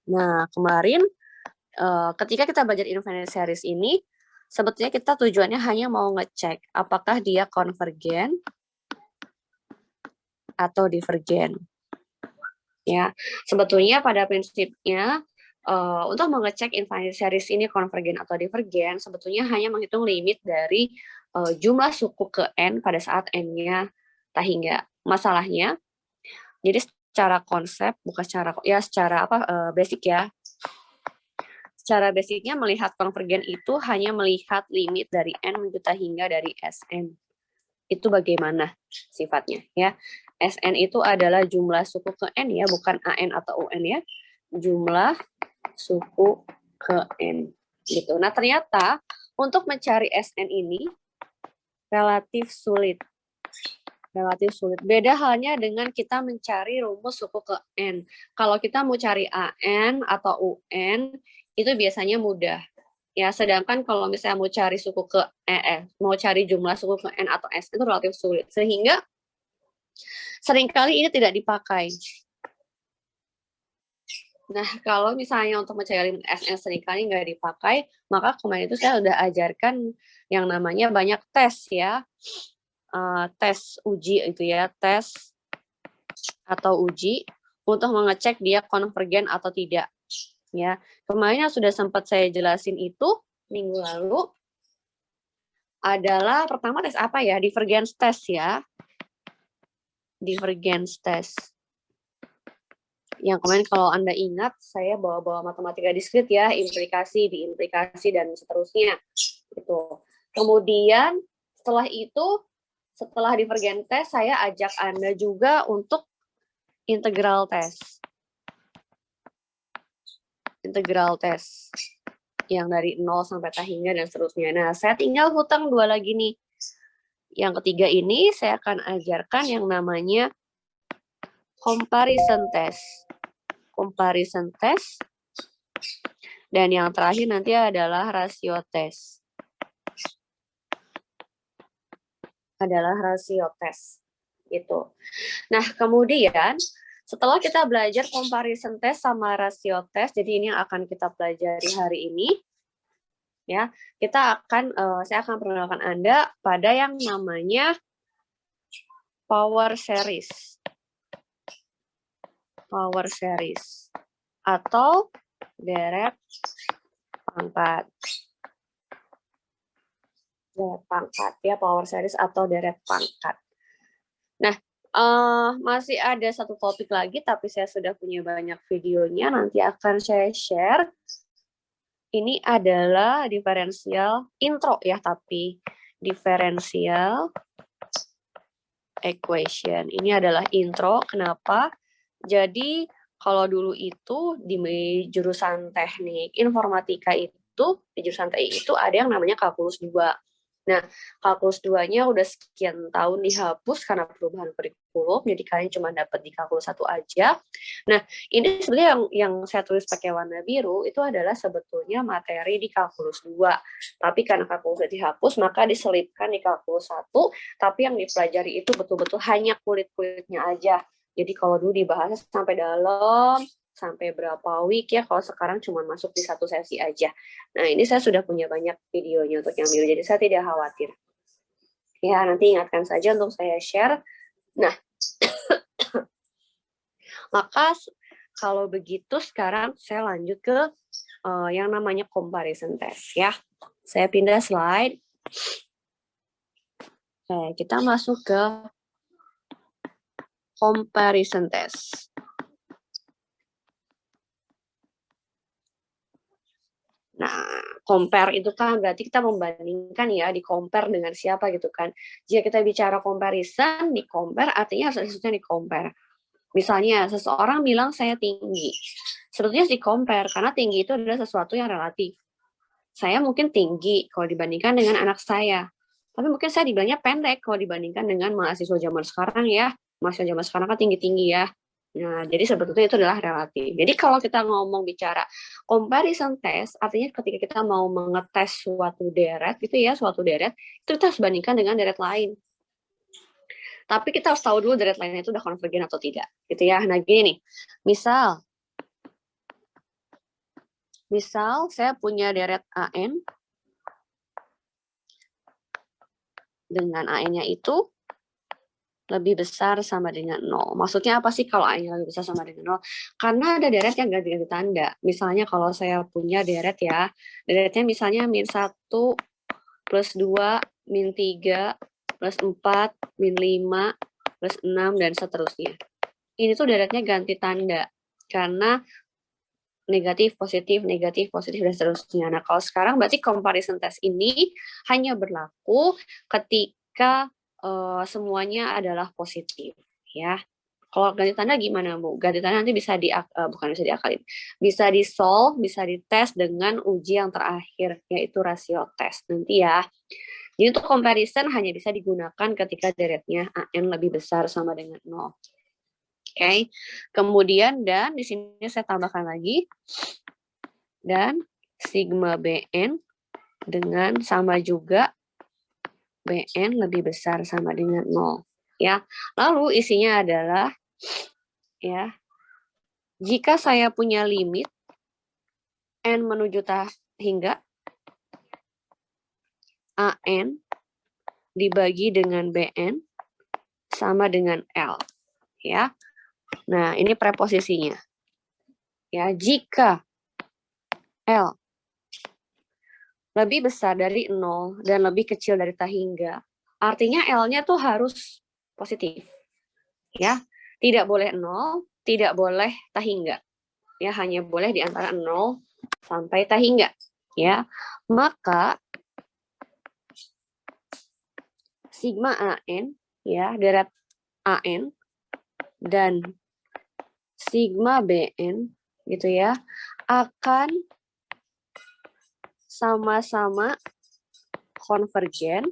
Nah, kemarin ketika kita belajar invariant series ini, sebetulnya kita tujuannya hanya mau ngecek apakah dia konvergen atau divergen. Ya, sebetulnya pada prinsipnya untuk mengecek invariant series ini konvergen atau divergen, sebetulnya hanya menghitung limit dari jumlah suku ke n pada saat n-nya tak hingga. Masalahnya, jadi secara konsep, bukan secara basic ya. Secara basicnya melihat konvergen itu hanya melihat limit dari n menuju tak hingga dari Sn. Itu bagaimana sifatnya ya. Sn itu adalah jumlah suku ke n ya, bukan an atau un ya. Jumlah suku ke n gitu. Nah, ternyata untuk mencari Sn ini relatif sulit. Relatif sulit. Beda halnya dengan kita mencari rumus suku ke n. Kalau kita mau cari an atau un, itu biasanya mudah. Ya, sedangkan kalau misalnya mau cari suku ke mau cari jumlah suku ke n atau s itu relatif sulit. Sehingga seringkali ini tidak dipakai. Nah, kalau misalnya untuk mencari limit Sn seringkali nggak dipakai, maka kemarin itu saya udah ajarkan yang namanya banyak tes ya. Tes uji itu ya, tes atau uji untuk mengecek dia konvergen atau tidak. Ya, kemarin yang sudah sempat saya jelasin itu minggu lalu adalah pertama tes apa ya? Divergence test ya. Divergence test. Yang kemarin kalau Anda ingat, saya bawa-bawa matematika diskrit ya, implikasi, diimplikasi, dan seterusnya. Gitu. Kemudian setelah itu, setelah divergence test, saya ajak Anda juga untuk integral test. Integral test. Yang dari 0 sampai tak hingga dan seterusnya. Nah, saya tinggal hutang 2 lagi nih. Yang ketiga ini saya akan ajarkan yang namanya comparison test. Comparison test. Dan yang terakhir nanti adalah rasio test. Adalah rasio test. Gitu. Nah, kemudian setelah kita belajar comparison test sama rasio test, jadi ini yang akan kita pelajari hari ini. Ya, saya akan perkenalkan Anda pada yang namanya power series. Power series atau deret pangkat. Deret pangkat ya, power series atau deret pangkat. Nah, masih ada satu topik lagi tapi saya sudah punya banyak videonya, nanti akan saya share. Ini adalah diferensial intro ya, tapi diferensial equation. Ini adalah intro. Kenapa? Jadi kalau dulu itu di jurusan teknik informatika itu, di jurusan TI itu ada yang namanya kalkulus 2. Nah, kalkulus 2-nya udah sekian tahun dihapus karena perubahan kurikulum, jadi kalian cuma dapat di kalkulus 1 aja. Nah, ini sebenarnya yang saya tulis pakai warna biru itu adalah sebetulnya materi di kalkulus 2. Tapi karena kalkulus dihapus, maka diselipkan di kalkulus 1, tapi yang dipelajari itu betul-betul hanya kulit-kulitnya aja. Jadi kalau dulu dibahas sampai dalam, sampai berapa week ya, kalau sekarang cuma masuk di satu sesi aja. Nah, ini saya sudah punya banyak videonya untuk yang biru, jadi saya tidak khawatir. Ya, nanti ingatkan saja untuk saya share. Nah, maka kalau begitu sekarang saya lanjut ke yang namanya comparison test ya. Saya pindah slide. Oke, kita masuk ke comparison test. Nah, compare itu kan berarti kita membandingkan ya, di-compare dengan siapa gitu kan. Jika kita bicara comparison, di-compare artinya harus ada sesuatu yang di-compare. Misalnya, seseorang bilang saya tinggi. Sebetulnya di-compare, karena tinggi itu adalah sesuatu yang relatif. Saya mungkin tinggi kalau dibandingkan dengan anak saya. Tapi mungkin saya dibilangnya pendek kalau dibandingkan dengan mahasiswa zaman sekarang ya. Mahasiswa zaman sekarang kan tinggi-tinggi ya. Nah, jadi sebetulnya itu adalah relatif. Jadi kalau kita ngomong bicara comparison test, artinya ketika kita mau mengetes suatu deret, gitu ya, suatu deret, itu kita harus bandingkan dengan deret lain. Tapi kita harus tahu dulu deret lainnya itu udah konvergen atau tidak, gitu ya. Nah, gini nih, misal Misal saya punya deret AN dengan AN-nya itu lebih besar sama dengan 0. Maksudnya apa sih kalau AN-nya lebih besar sama dengan 0? Karena ada deret yang ganti-ganti tanda. Misalnya kalau saya punya deret ya, deretnya misalnya min 1 plus 2, min 3, plus 4, min 5, plus 6, dan seterusnya. Ini tuh deretnya ganti tanda. Karena negatif, positif, dan seterusnya. Nah, kalau sekarang berarti comparison test ini hanya berlaku ketika semuanya adalah positif, ya. Kalau ganti tanda gimana, Bu? Ganti tanda nanti bisa bukan bisa diakalin, bisa di-solve, bisa dites dengan uji yang terakhir, yaitu rasio tes nanti ya. Jadi untuk comparison hanya bisa digunakan ketika deretnya AN lebih besar sama dengan 0. Oke, kemudian dan di sini saya tambahkan lagi dan sigma BN dengan sama juga BN lebih besar sama dengan 0 ya. Lalu isinya adalah ya, jika saya punya limit N menuju hingga AN dibagi dengan BN sama dengan L ya. Nah, ini preposisinya. Ya, jika L lebih besar dari 0 dan lebih kecil dari hingga, artinya L-nya tuh harus positif. Ya, tidak boleh 0, tidak boleh hingga. Ya, hanya boleh di antara 0 sampai hingga. Ya, maka sigma AN ya, deret AN dan sigma BN gitu ya, akan sama-sama konvergen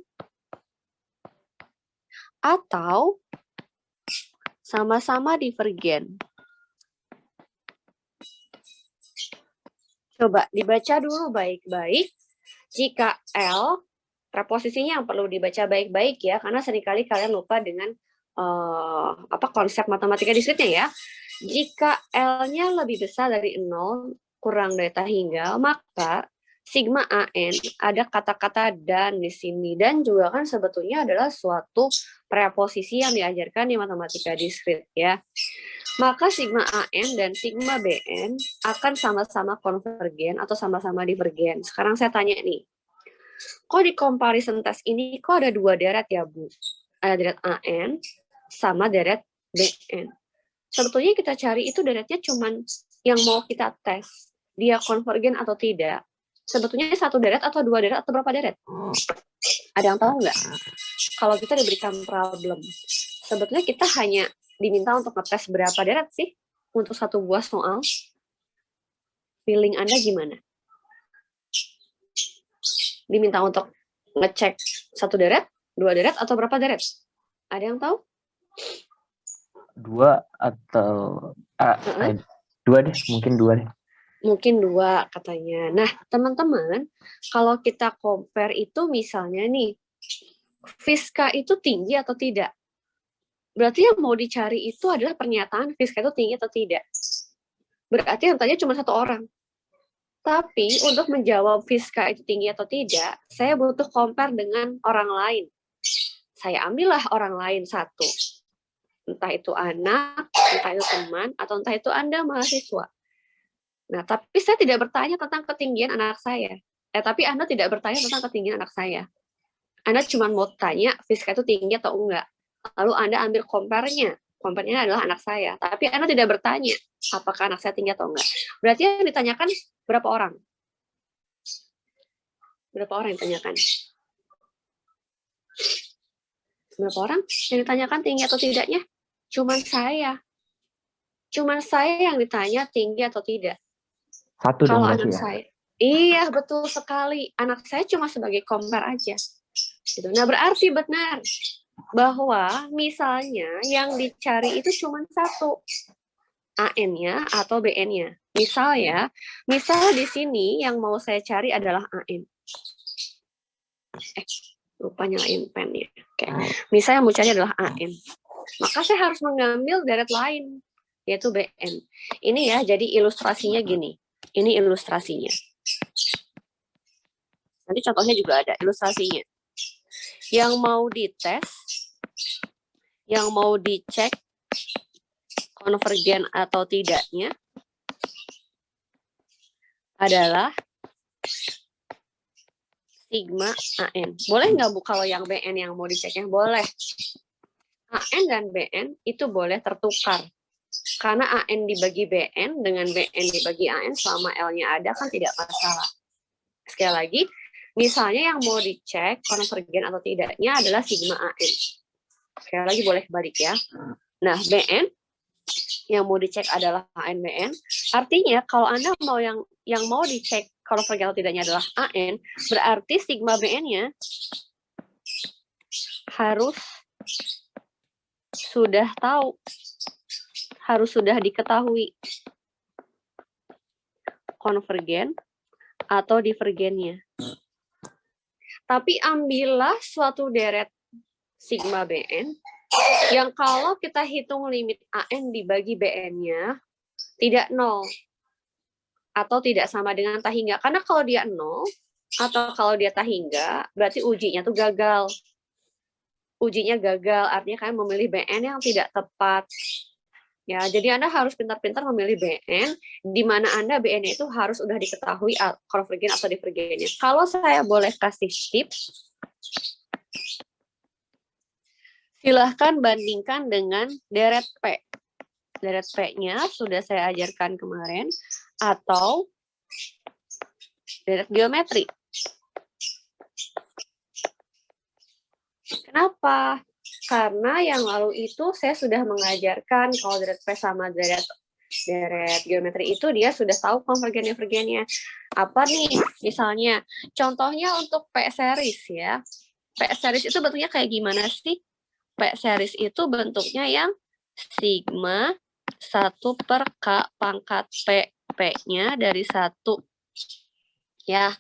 atau sama-sama divergen. Coba dibaca dulu baik-baik. Jika L, preposisinya yang perlu dibaca baik-baik ya, karena seringkali kalian lupa dengan konsep matematika discrete-nya ya. Jika L-nya lebih besar dari 0 kurang dari hingga, maka sigma AN ada kata-kata dan di sini, dan juga kan sebetulnya adalah suatu preposisi yang diajarkan di matematika discrete ya. Maka sigma AN dan sigma BN akan sama-sama konvergen atau sama-sama divergen. Sekarang saya tanya nih, kok di comparison test ini kok ada dua deret ya, Bu? Ada deret AN sama deret BN. Sebetulnya kita cari itu deretnya cuman yang mau kita tes, dia konvergen atau tidak. Sebetulnya satu deret atau dua deret atau berapa deret? Ada yang tahu nggak? Kalau kita diberikan problem, sebetulnya kita hanya diminta untuk ngetes berapa deret sih untuk satu buah soal? Feeling Anda gimana? Diminta untuk ngecek satu deret, dua deret, atau berapa deret? Ada yang tahu? Dua atau dua deh, mungkin dua deh. Mungkin dua katanya. Nah, teman-teman, kalau kita compare itu misalnya nih, Fiska itu tinggi atau tidak? Berarti yang mau dicari itu adalah pernyataan Fiska itu tinggi atau tidak. Berarti yang tanya cuma satu orang. Tapi untuk menjawab Fiska itu tinggi atau tidak, saya butuh compare dengan orang lain. Saya ambillah orang lain satu. Entah itu anak, entah itu teman, atau entah itu Anda mahasiswa. Nah, tapi saya tidak bertanya tentang ketinggian anak saya. Tapi Anda tidak bertanya tentang ketinggian anak saya. Anda cuma mau tanya Fiska itu tinggi atau enggak. Lalu Anda ambil compare-nya. Compare-nya adalah anak saya. Tapi Anda tidak bertanya apakah anak saya tinggi atau enggak. Berarti yang ditanyakan berapa orang? Berapa orang yang ditanyakan? Berapa orang yang ditanyakan tinggi atau tidaknya? Cuman saya. Cuman saya yang ditanya tinggi atau tidak. Satu Kalau dong anak ya? saya. Iya, betul sekali. Anak saya cuma sebagai compare aja. Gitu. Nah, berarti benar bahwa misalnya yang dicari itu cuma satu. AN-nya atau BN-nya. Misal di sini yang mau saya cari adalah AN. Lupa nyalain pennya. Oke. Misal yang mau cari adalah AN. Maka saya harus mengambil deret lain, yaitu BN. Ini ya, jadi ilustrasinya gini. Ini ilustrasinya. Nanti contohnya juga ada ilustrasinya. Yang mau dites, yang mau dicek konvergen atau tidaknya adalah sigma AN. Boleh nggak Bu kalau yang BN yang mau diceknya? Boleh. AN dan BN itu boleh tertukar. Karena AN dibagi BN dengan BN dibagi AN selama L-nya ada kan tidak masalah. Sekali lagi, misalnya yang mau dicek konvergen atau tidaknya adalah sigma AN. Sekali lagi boleh balik ya. Nah, BN yang mau dicek adalah AN BN. Artinya kalau Anda mau yang mau dicek konvergen atau tidaknya adalah AN, berarti sigma BN-nya harus sudah tahu, harus sudah diketahui konvergen atau divergennya. Tapi ambillah suatu deret sigma BN yang kalau kita hitung limit AN dibagi BN-nya tidak 0 atau tidak sama dengan tahingga. Karena kalau dia 0 atau kalau dia tahingga, berarti ujinya tuh gagal. Ujinya gagal, artinya kalian memilih BN yang tidak tepat. Ya, jadi Anda harus pintar-pintar memilih BN, di mana Anda BN itu harus sudah diketahui konvergen atau divergennya. Kalau saya boleh kasih tips, silahkan bandingkan dengan deret P. Deret P-nya sudah saya ajarkan kemarin, atau deret geometri. Kenapa? Karena yang lalu itu saya sudah mengajarkan kalau deret P sama deret geometri itu dia sudah tahu konvergen divergennya. Apa nih? Misalnya, contohnya untuk P series ya. P series itu bentuknya kayak gimana sih? P series itu bentuknya yang sigma 1 per K pangkat P. P-nya dari 1. Ya,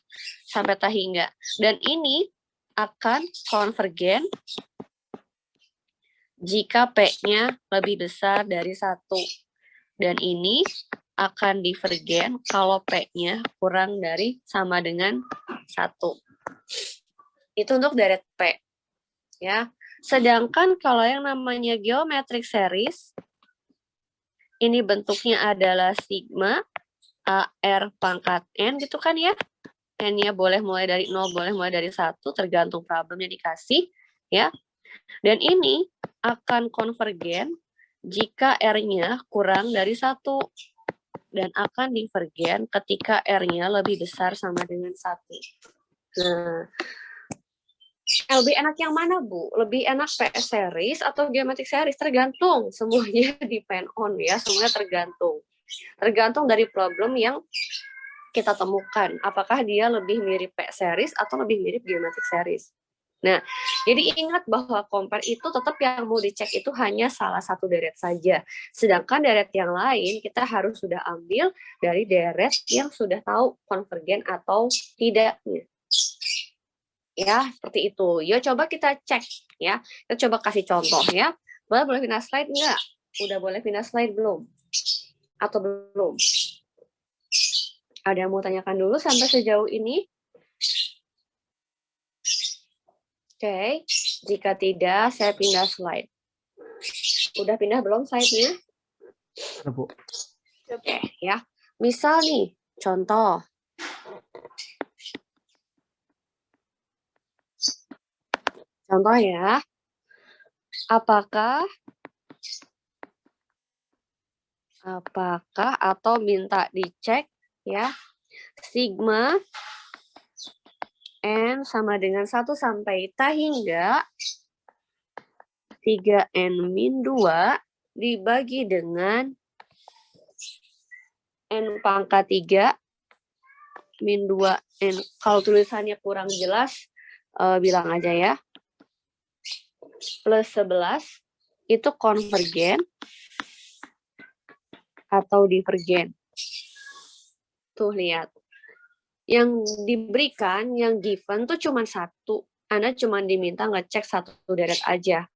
sampai tahingga. Dan ini akan konvergen jika P-nya lebih besar dari 1. Dan ini akan divergen kalau P-nya kurang dari sama dengan 1. Itu untuk deret P. Ya. Sedangkan kalau yang namanya geometric series, ini bentuknya adalah sigma AR pangkat N gitu kan ya. N-nya boleh mulai dari 0, boleh mulai dari 1, tergantung problemnya dikasih. Ya. Dan ini akan konvergen jika R-nya kurang dari 1. Dan akan divergen ketika R-nya lebih besar sama dengan 1. Nah, lebih enak yang mana, Bu? Lebih enak PS series atau geometric series? Tergantung. Semuanya depend on ya. Semuanya tergantung. Tergantung dari problem yang kita temukan. Apakah dia lebih mirip PS series atau lebih mirip geometric series? Nah, jadi ingat bahwa compare itu tetap yang mau dicek itu hanya salah satu deret saja. Sedangkan deret yang lain kita harus sudah ambil dari deret yang sudah tahu konvergen atau tidaknya. Ya, seperti itu. Yuk coba kita cek ya. Kita coba kasih contoh ya. Boleh pindah slide enggak? Udah boleh pindah slide belum? Atau belum? Ada yang mau tanyakan dulu sampai sejauh ini? Oke, jika tidak, saya pindah slide. Udah pindah belum slide-nya? Oke, ya. Misal nih, contoh. Contoh ya. Apakah atau minta dicek ya, sigma N sama dengan 1 sampai tahingga 3N-2 dibagi dengan N pangkat 3 min 2N. Kalau tulisannya kurang jelas, bilang aja ya. Plus 11 itu konvergen atau divergen. Tuh lihat. Yang diberikan, yang given tuh cuma 1. Anda cuma diminta ngecek 1 deret aja.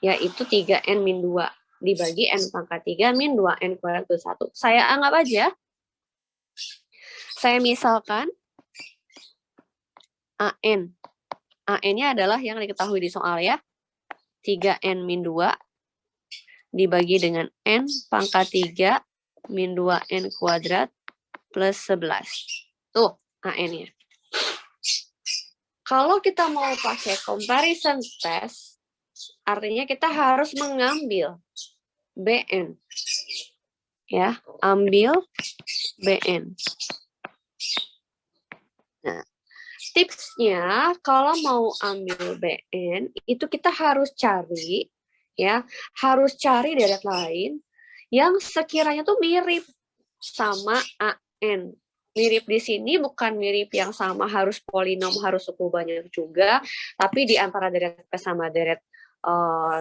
Yaitu 3N min 2 dibagi N pangkat 3 min 2N kuadrat plus 1. Saya anggap aja Saya misalkan AN. AN-nya adalah yang diketahui di soal ya. 3N min 2 dibagi dengan N pangkat 3 min 2N kuadrat plus 11. Tuh AN-nya. Kalau kita mau pakai comparison test, artinya kita harus mengambil BN. Ya, ambil BN. Nah, tipsnya kalau mau ambil BN, itu kita harus cari, ya, harus cari deret lain yang sekiranya tuh mirip sama AN. Mirip di sini bukan mirip yang sama harus polinom, harus suku banyak juga, tapi di antara deret P sama deret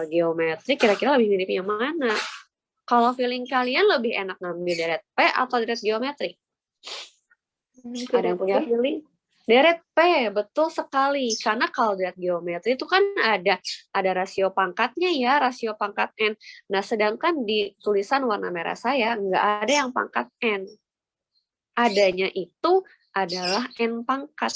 geometri, kira-kira lebih mirip yang mana? Kalau feeling kalian lebih enak ngambil deret P atau deret geometri? Ada yang punya feeling? Deret P, betul sekali. Karena kalau deret geometri itu kan ada rasio pangkatnya ya, rasio pangkat N. Nah, sedangkan di tulisan warna merah saya nggak ada yang pangkat N. Adanya itu adalah N pangkat.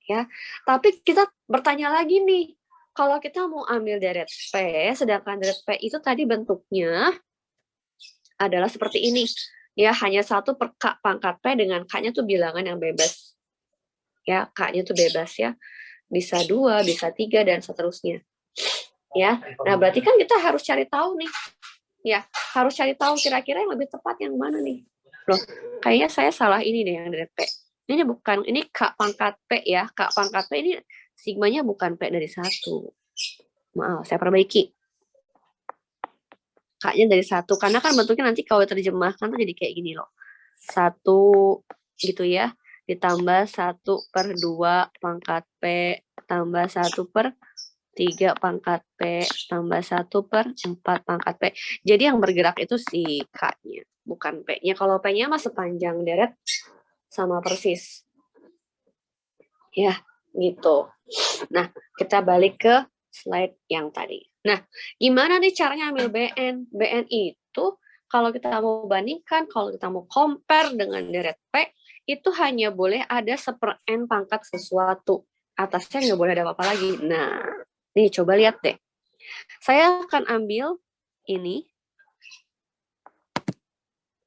Ya, tapi kita bertanya lagi nih, kalau kita mau ambil deret P, sedangkan deret P itu tadi bentuknya adalah seperti ini. Ya, hanya satu per K pangkat P dengan K-nya tuh bilangan yang bebas. Ya, K-nya tuh bebas ya. Bisa 2, bisa 3, dan seterusnya. Ya, nah berarti kan kita harus cari tahu nih. Ya, harus cari tahu kira-kira yang lebih tepat yang mana nih. Loh, kayaknya saya salah ini deh yang deret P. Ini bukan, ini K pangkat P ya. K pangkat P ini sigmanya bukan P dari 1. Maaf, saya perbaiki. K-nya dari 1. Karena kan bentuknya nanti kalau terjemahkan tuh jadi kayak gini loh. 1 gitu ya. Ditambah 1/2 pangkat P. Tambah 1/3 pangkat P. Tambah 1/4 pangkat P. Jadi yang bergerak itu si K-nya. Bukan P-nya. Kalau P-nya mah sepanjang deret sama persis. Ya, gitu. Nah, kita balik ke slide yang tadi. Nah, gimana nih caranya ambil BN? BN itu kalau kita mau bandingkan, kalau kita mau compare dengan deret P, itu hanya boleh ada 1/n pangkat sesuatu. Atasnya nggak boleh ada apa-apa lagi. Nah, nih coba lihat deh. Saya akan ambil ini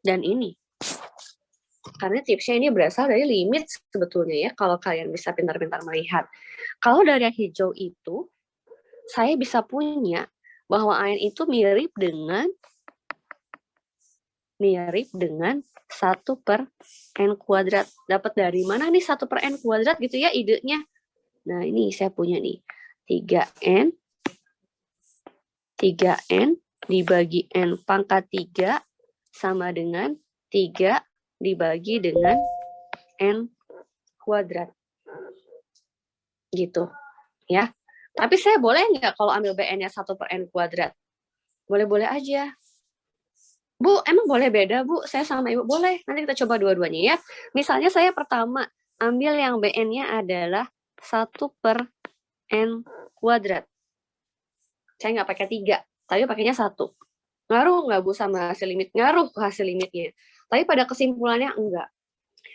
dan ini. Karena tipsnya ini berasal dari limit sebetulnya ya, kalau kalian bisa pintar-pintar melihat. Kalau dari yang hijau itu, saya bisa punya bahwa AN itu mirip dengan 1/n kuadrat. Dapat dari mana nih 1/n kuadrat gitu ya idenya? Nah ini saya punya nih. 3N dibagi N pangkat 3 sama dengan 3 dibagi dengan N kuadrat. Gitu. Ya. Tapi saya boleh nggak kalau ambil BN-nya 1/n kuadrat? Boleh-boleh aja. Bu, emang boleh beda, Bu? Saya sama Ibu. Boleh. Nanti kita coba dua-duanya ya. Misalnya saya pertama ambil yang BN-nya adalah 1/n kuadrat. Saya nggak pakai 3, tapi pakainya 1. Ngaruh nggak, Bu, sama hasil limit? Ngaruh ke hasil limitnya. Tapi pada kesimpulannya enggak.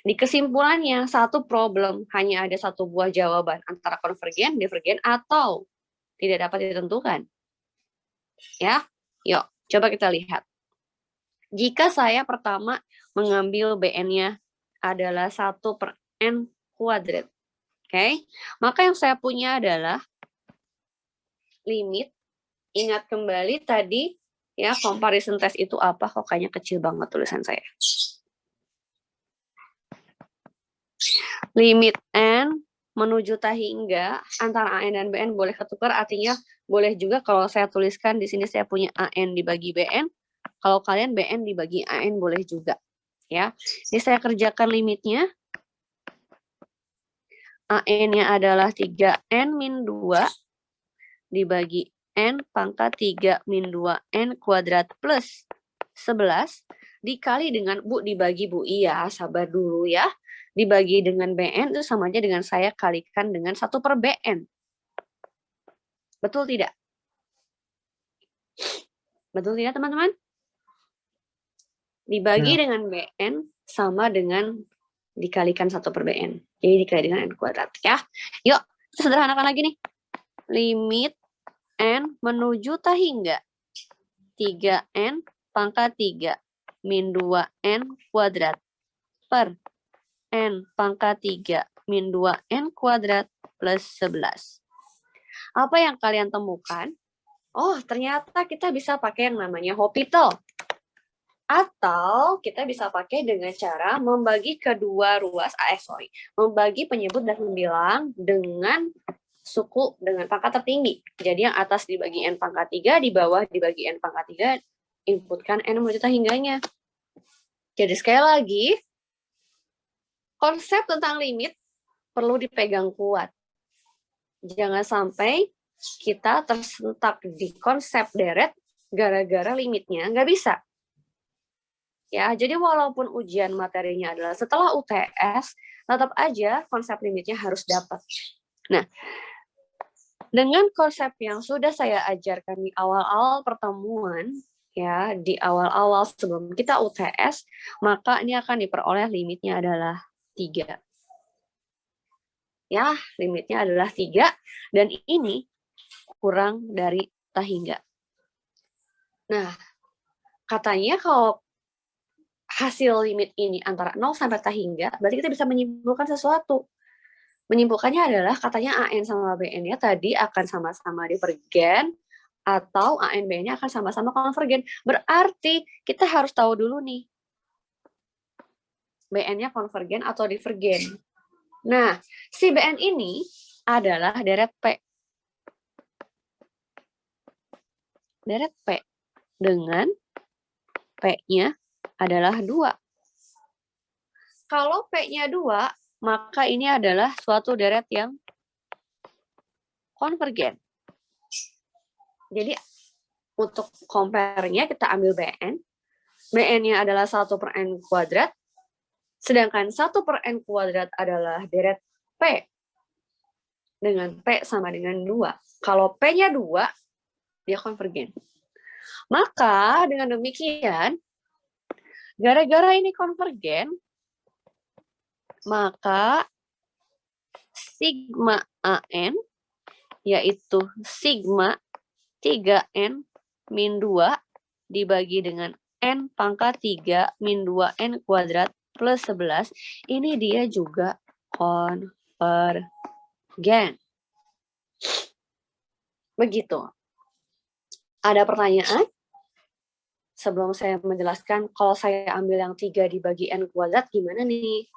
Di kesimpulannya, satu problem hanya ada satu buah jawaban antara konvergen, divergen, atau tidak dapat ditentukan. Ya, yuk coba kita lihat. Jika saya pertama mengambil BN-nya adalah 1/n kuadrat. Oke, maka yang saya punya adalah limit. Ingat kembali tadi ya, comparison test itu apa? Kok kayaknya kecil banget tulisan saya. Limit N menuju tak hingga antara AN dan BN boleh ketukar, artinya boleh juga kalau saya tuliskan di sini saya punya AN dibagi BN, kalau kalian BN dibagi AN boleh juga. Ya, ini saya kerjakan limitnya. AN-nya adalah 3N min 2 dibagi N pangkat 3 min 2N kuadrat plus 11 dikali dengan, Bu, dibagi, Bu. Iya, sabar dulu ya. Dibagi dengan BN itu sama aja dengan saya kalikan dengan 1/BN. Betul tidak? Betul tidak, teman-teman? Dibagi dengan BN sama dengan dikalikan 1 per Bn. Jadi dikali dengan N kuadrat ya. Yuk, kita sederhanakan lagi nih. Limit N menuju tak hingga 3N pangkat 3 min 2N kuadrat per N pangkat 3 min 2N kuadrat plus 11. Apa yang kalian temukan? Oh, ternyata kita bisa pakai yang namanya Hopital. Atau kita bisa pakai dengan cara membagi kedua ruas, membagi penyebut dan pembilang dengan suku dengan pangkat tertinggi. Jadi yang atas dibagi N pangkat 3, di bawah dibagi N pangkat 3, inputkan N menuju tak hingganya. Jadi sekali lagi, konsep tentang limit perlu dipegang kuat. Jangan sampai kita tersentak di konsep deret gara-gara limitnya nggak bisa. Ya, jadi walaupun ujian materinya adalah setelah UTS, tetap aja konsep limitnya harus dapat. Nah, dengan konsep yang sudah saya ajarkan di awal-awal pertemuan, ya, di awal-awal sebelum kita UTS, maka ini akan diperoleh limitnya adalah 3. Ya, limitnya adalah 3, dan ini kurang dari tak hingga. Nah, katanya kalau hasil limit ini antara 0 sampai tak hingga, berarti kita bisa menyimpulkan sesuatu. Menyimpulkannya adalah katanya AN sama BN-nya tadi akan sama-sama divergen, atau AN BN-nya akan sama-sama konvergen. Berarti kita harus tahu dulu nih, BN-nya konvergen atau divergen. Nah, si BN ini adalah deret P. Deret P dengan P-nya adalah 2. Kalau P-nya 2, maka ini adalah suatu deret yang konvergen. Jadi, untuk compare-nya kita ambil BN. BN-nya adalah 1 per N kuadrat, sedangkan 1 per N kuadrat adalah deret P. Dengan P sama dengan 2. Kalau P-nya 2, dia konvergen. Maka, dengan demikian, gara-gara ini konvergen, maka sigma AN, yaitu sigma 3N min 2 dibagi dengan N pangkat 3 min 2N kuadrat plus 11, ini dia juga konvergen. Begitu. Ada pertanyaan? Sebelum saya menjelaskan, kalau saya ambil yang 3 dibagi N kuadrat, gimana nih?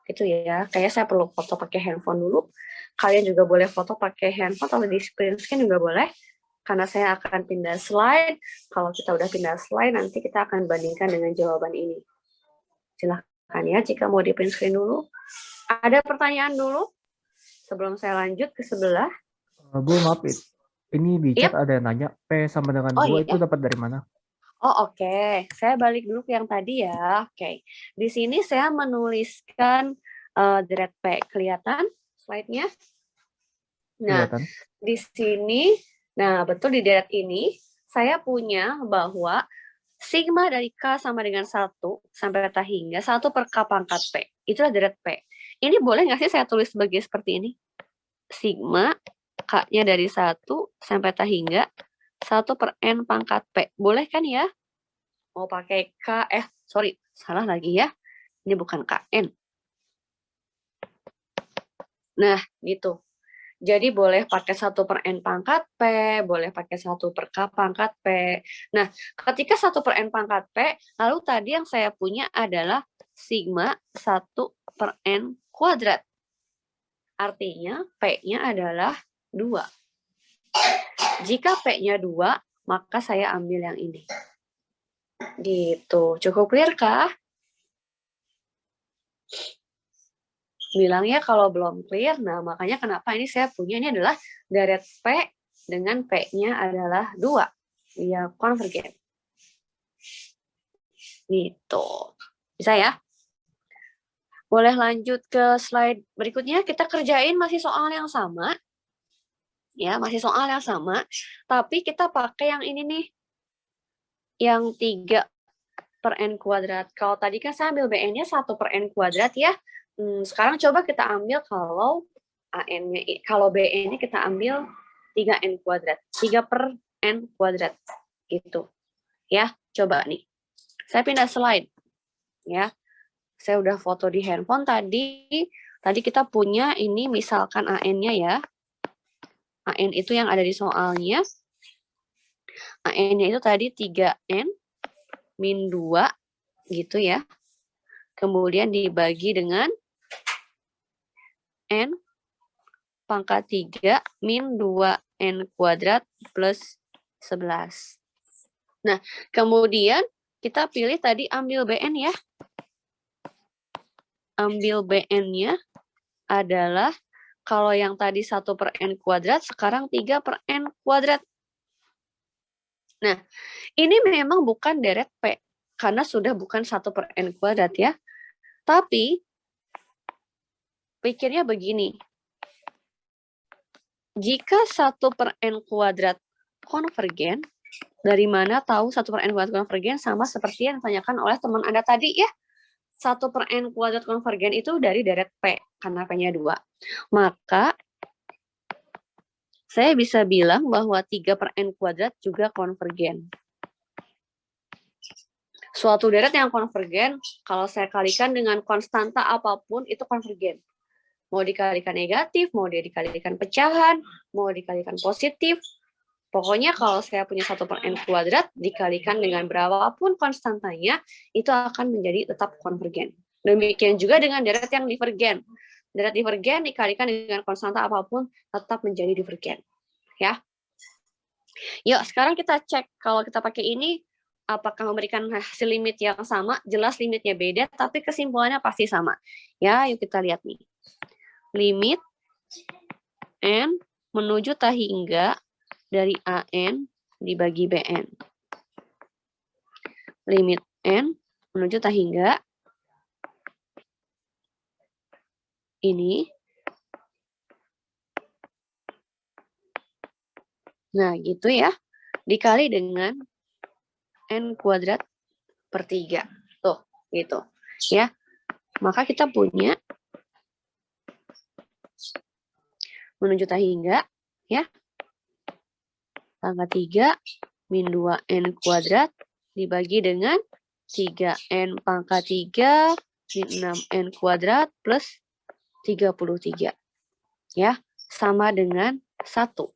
Gitu ya. Kayaknya saya perlu foto pakai handphone dulu. Kalian juga boleh foto pakai handphone atau di print screen juga boleh. Karena saya akan pindah slide. Kalau kita udah pindah slide, nanti kita akan bandingkan dengan jawaban ini. Silahkan ya, jika mau di print screen dulu. Ada pertanyaan dulu? Sebelum saya lanjut ke sebelah. Bu, maaf, ini di chat ada yang nanya, P sama dengan 2 itu dapat dari mana? Oh, oke. Saya balik dulu ke yang tadi ya. Oke. Di sini saya menuliskan deret P. Kelihatan slide-nya? Nah, kelihatan. Di sini, nah betul di deret ini, saya punya bahwa sigma dari K sama dengan 1 sampai tak hingga 1 per K pangkat P. Itulah deret P. Ini boleh nggak sih saya tulis seperti ini? Sigma, K-nya dari 1 sampai tak hingga 1 per N pangkat P. Boleh kan ya? Mau pakai K, salah lagi ya. Ini bukan KN. Nah, gitu. Jadi boleh pakai 1 per N pangkat P, boleh pakai 1 per K pangkat P. Nah, ketika 1 per N pangkat P, lalu tadi yang saya punya adalah sigma 1 per N kuadrat. Artinya P-nya adalah 2. Jika P-nya 2, maka saya ambil yang ini. Gitu. Cukup clear kah? Bilang ya kalau belum clear. Nah, makanya kenapa ini saya punya ini adalah deret P dengan P-nya adalah 2. Dia konvergen. Gitu. Bisa ya? Boleh lanjut ke slide berikutnya. Kita kerjain masih soal yang sama. Ya, masih soal yang sama. Tapi kita pakai yang ini nih. Yang 3 per N kuadrat. Kalau tadi kan saya ambil BN-nya 1 per N kuadrat ya. Sekarang coba kita ambil kalau AN-nya, kalau BN-nya kita ambil 3N kuadrat. 3 per N kuadrat. Gitu. Ya, coba nih. Saya pindah slide. Ya, saya udah foto di handphone tadi. Tadi kita punya ini misalkan AN-nya ya. AN itu yang ada di soalnya. AN-nya itu tadi 3N min 2 gitu ya. Kemudian dibagi dengan N pangkat 3 min 2N kuadrat plus 11. Nah, kemudian kita pilih tadi ambil BN ya. Ambil BN-nya adalah kalau yang tadi 1 per N kuadrat, sekarang 3 per N kuadrat. Nah, ini memang bukan deret P, karena sudah bukan 1 per N kuadrat ya. Tapi, pikirnya begini. Jika 1 per N kuadrat konvergen, dari mana tahu 1 per N kuadrat konvergen sama seperti yang ditanyakan oleh teman Anda tadi ya. 1 per N kuadrat konvergen itu dari deret P, karena P-nya 2. Maka, saya bisa bilang bahwa 3 per N kuadrat juga konvergen. Suatu deret yang konvergen, kalau saya kalikan dengan konstanta apapun, itu konvergen. Mau dikalikan negatif, mau dia dikalikan pecahan, mau dikalikan positif. Pokoknya kalau saya punya 1 per N kuadrat, dikalikan dengan berapapun konstantanya, itu akan menjadi tetap konvergen. Demikian juga dengan deret yang divergen. Deret divergen dikalikan dengan konstanta apapun, tetap menjadi divergen. Ya. Yuk, sekarang kita cek. Kalau kita pakai ini, apakah memberikan hasil limit yang sama? Jelas limitnya beda, tapi kesimpulannya pasti sama. Ya, yuk kita lihat nih. Limit N menuju tak hingga dari AN dibagi BN. Limit N menuju tak hingga ini. Nah, gitu ya. Dikali dengan N kuadrat per 3. Tuh, gitu. Ya. Maka kita punya menuju tak hingga, ya. Pangkat 3 min 2N kuadrat dibagi dengan 3N pangkat 3 min 6N kuadrat plus 33. Ya, sama dengan 1.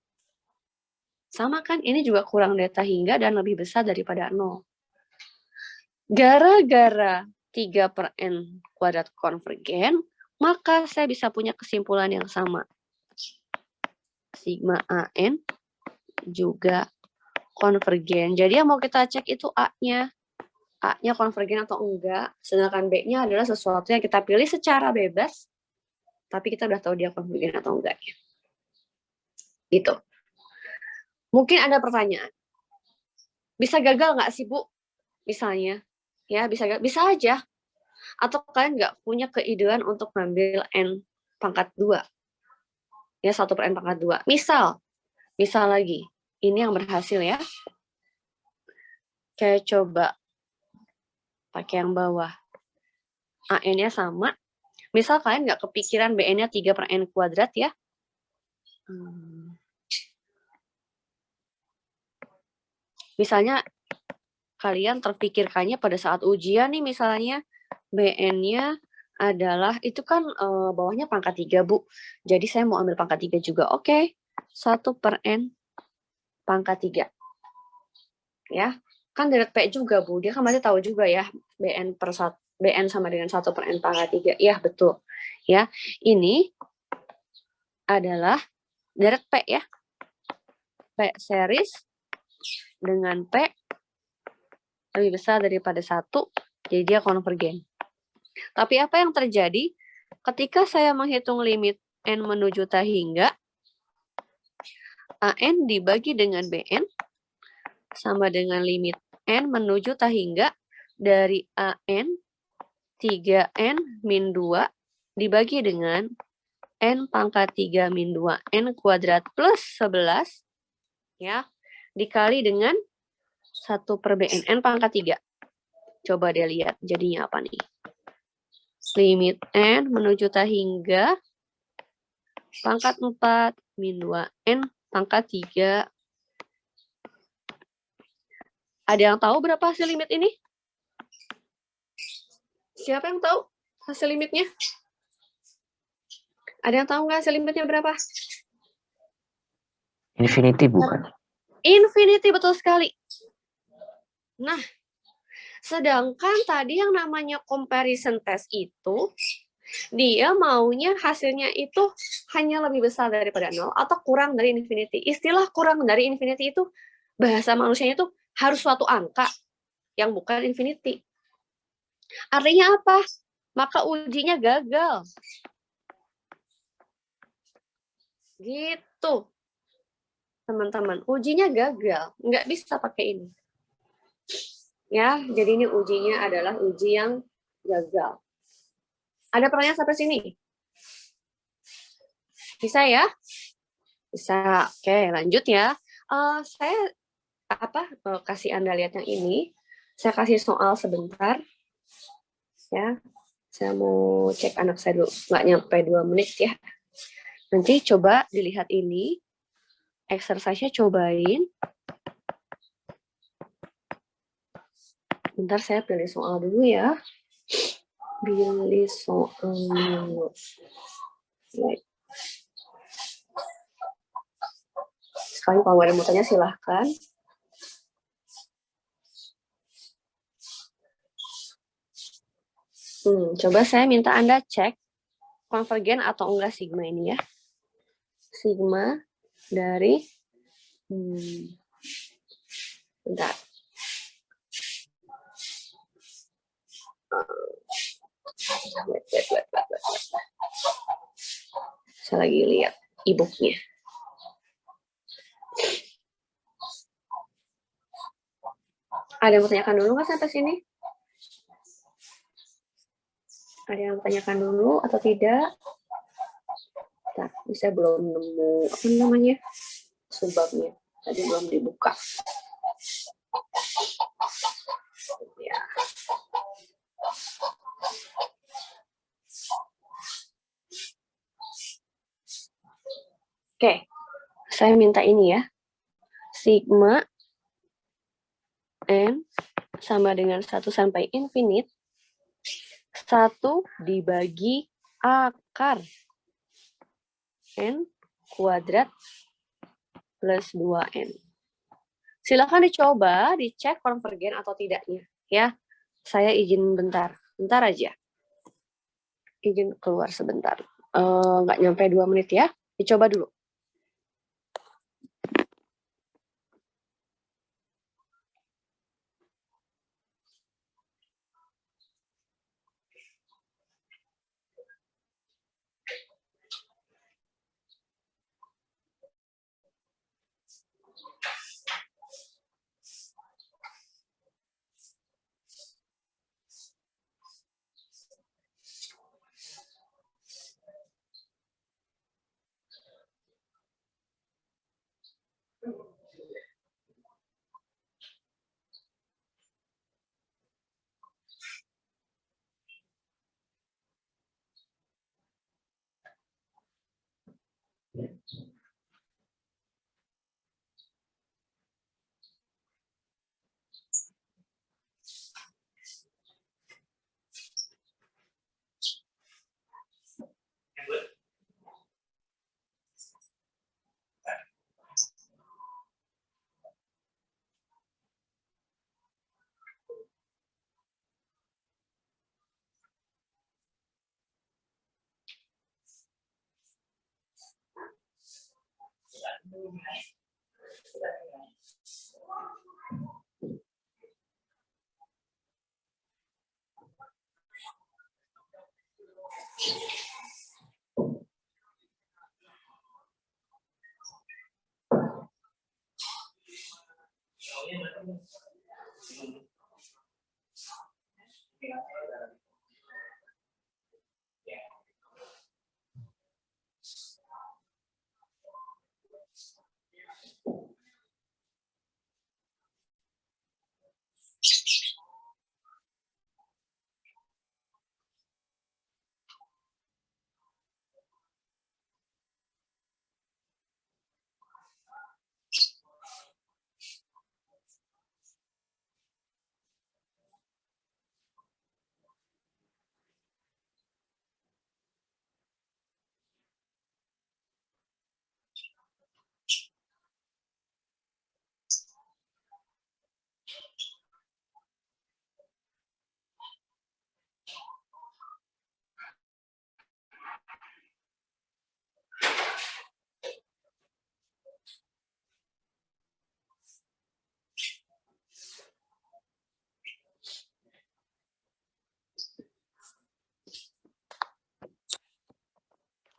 Sama kan? Ini juga kurang dari tak hingga dan lebih besar daripada 0. Gara-gara 3 per N kuadrat konvergen, maka saya bisa punya kesimpulan yang sama. Sigma AN juga konvergen. Jadi yang mau kita cek itu A-nya. A-nya konvergen atau enggak. Sedangkan B-nya adalah sesuatu yang kita pilih secara bebas. Tapi kita udah tahu dia konvergen atau enggak. Gitu. Mungkin ada pertanyaan. Bisa gagal nggak sih, Bu? Misalnya. Ya, bisa aja. Atau kalian nggak punya keidean untuk ngambil N pangkat 2. Ya, 1 per N pangkat 2. Misal lagi. Ini yang berhasil ya. Kayak coba pakai yang bawah. AN-nya sama. Misal kalian nggak kepikiran BN-nya 3 per N kuadrat ya. Misalnya kalian terpikirkannya pada saat ujian nih misalnya BN-nya adalah, itu kan bawahnya pangkat 3, Bu. Jadi saya mau ambil pangkat 3 juga. Oke, 1 per N pangkat 3. Ya, kan deret P juga, Bu. Dia kan masih tahu juga ya, BN sama dengan 1 per N pangkat 3. Iya, betul. Ya, ini adalah deret P ya. P series dengan P lebih besar daripada 1, jadi dia konvergen. Tapi apa yang terjadi ketika saya menghitung limit N menuju tak hingga, AN dibagi dengan BN sama dengan limit N menuju tak hingga dari AN 3N min 2 dibagi dengan N pangkat 3 min 2 N kuadrat plus 11 ya, dikali dengan 1 per BN N pangkat 3. Coba deh lihat jadinya apa nih. limit n menuju T hingga pangkat 4 min 2n pangkat 3. Ada yang tahu berapa hasil limit ini? Siapa yang tahu hasil limitnya? Ada yang tahu nggak hasil limitnya berapa? Infinity bukan? Infinity, betul sekali. Nah, sedangkan tadi yang namanya comparison test itu, dia maunya hasilnya itu hanya lebih besar daripada 0 atau kurang dari infinity. Istilah kurang dari infinity itu, bahasa manusianya itu harus suatu angka yang bukan infinity. Artinya apa? Maka ujinya gagal. Gitu. Teman-teman, ujinya gagal. Nggak bisa pakai ini. Ya, jadi ini ujinya adalah uji yang gagal. Ada pertanyaan sampai sini? Bisa ya? Bisa. Oke, lanjut ya. Saya kasih Anda lihat yang ini. Saya kasih soal sebentar. Ya, saya mau cek anak saya dulu. Nggak nyampe 2 menit ya. Nanti coba dilihat ini. Exercise-nya cobain. Bentar saya pilih soal dulu ya. Pilih soal dulu. Baik. Sekali kalau ada mau tanya silahkan. Coba saya minta Anda cek konvergen atau enggak sigma ini ya. Sigma dari bentar. Wait. Saya lagi lihat e-booknya. Ada yang tanyakan dulu nggak sampai sini? Ada yang tanyakan dulu atau tidak? Nah, bisa belum nemu apa namanya sebabnya. Tadi belum dibuka. Ya. Oke, saya minta ini ya. Sigma n sama dengan 1 sampai infinite. 1 dibagi akar n kuadrat plus 2n. Silakan dicoba, dicek konvergen atau tidaknya. Ya, saya izin bentar aja. Izin keluar sebentar. Nggak nyampe 2 menit ya. Dicoba dulu.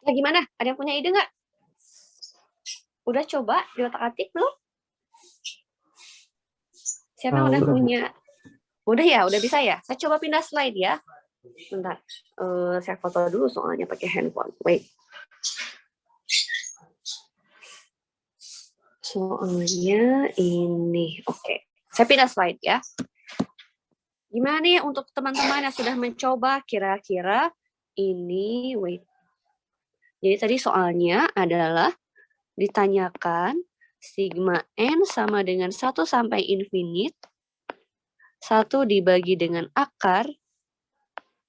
Ya gimana? Ada yang punya ide nggak? Udah coba di otak-atik belum? Siapa yang udah punya? Udah ya, udah bisa ya? Saya coba pindah slide ya. Bentar, saya foto dulu soalnya pakai handphone. Wait. Soalnya ini, oke. Saya pindah slide ya. Gimana nih untuk teman-teman yang sudah mencoba kira-kira ini, wait. Jadi tadi soalnya adalah ditanyakan sigma n sama dengan 1 sampai infinite, 1 dibagi dengan akar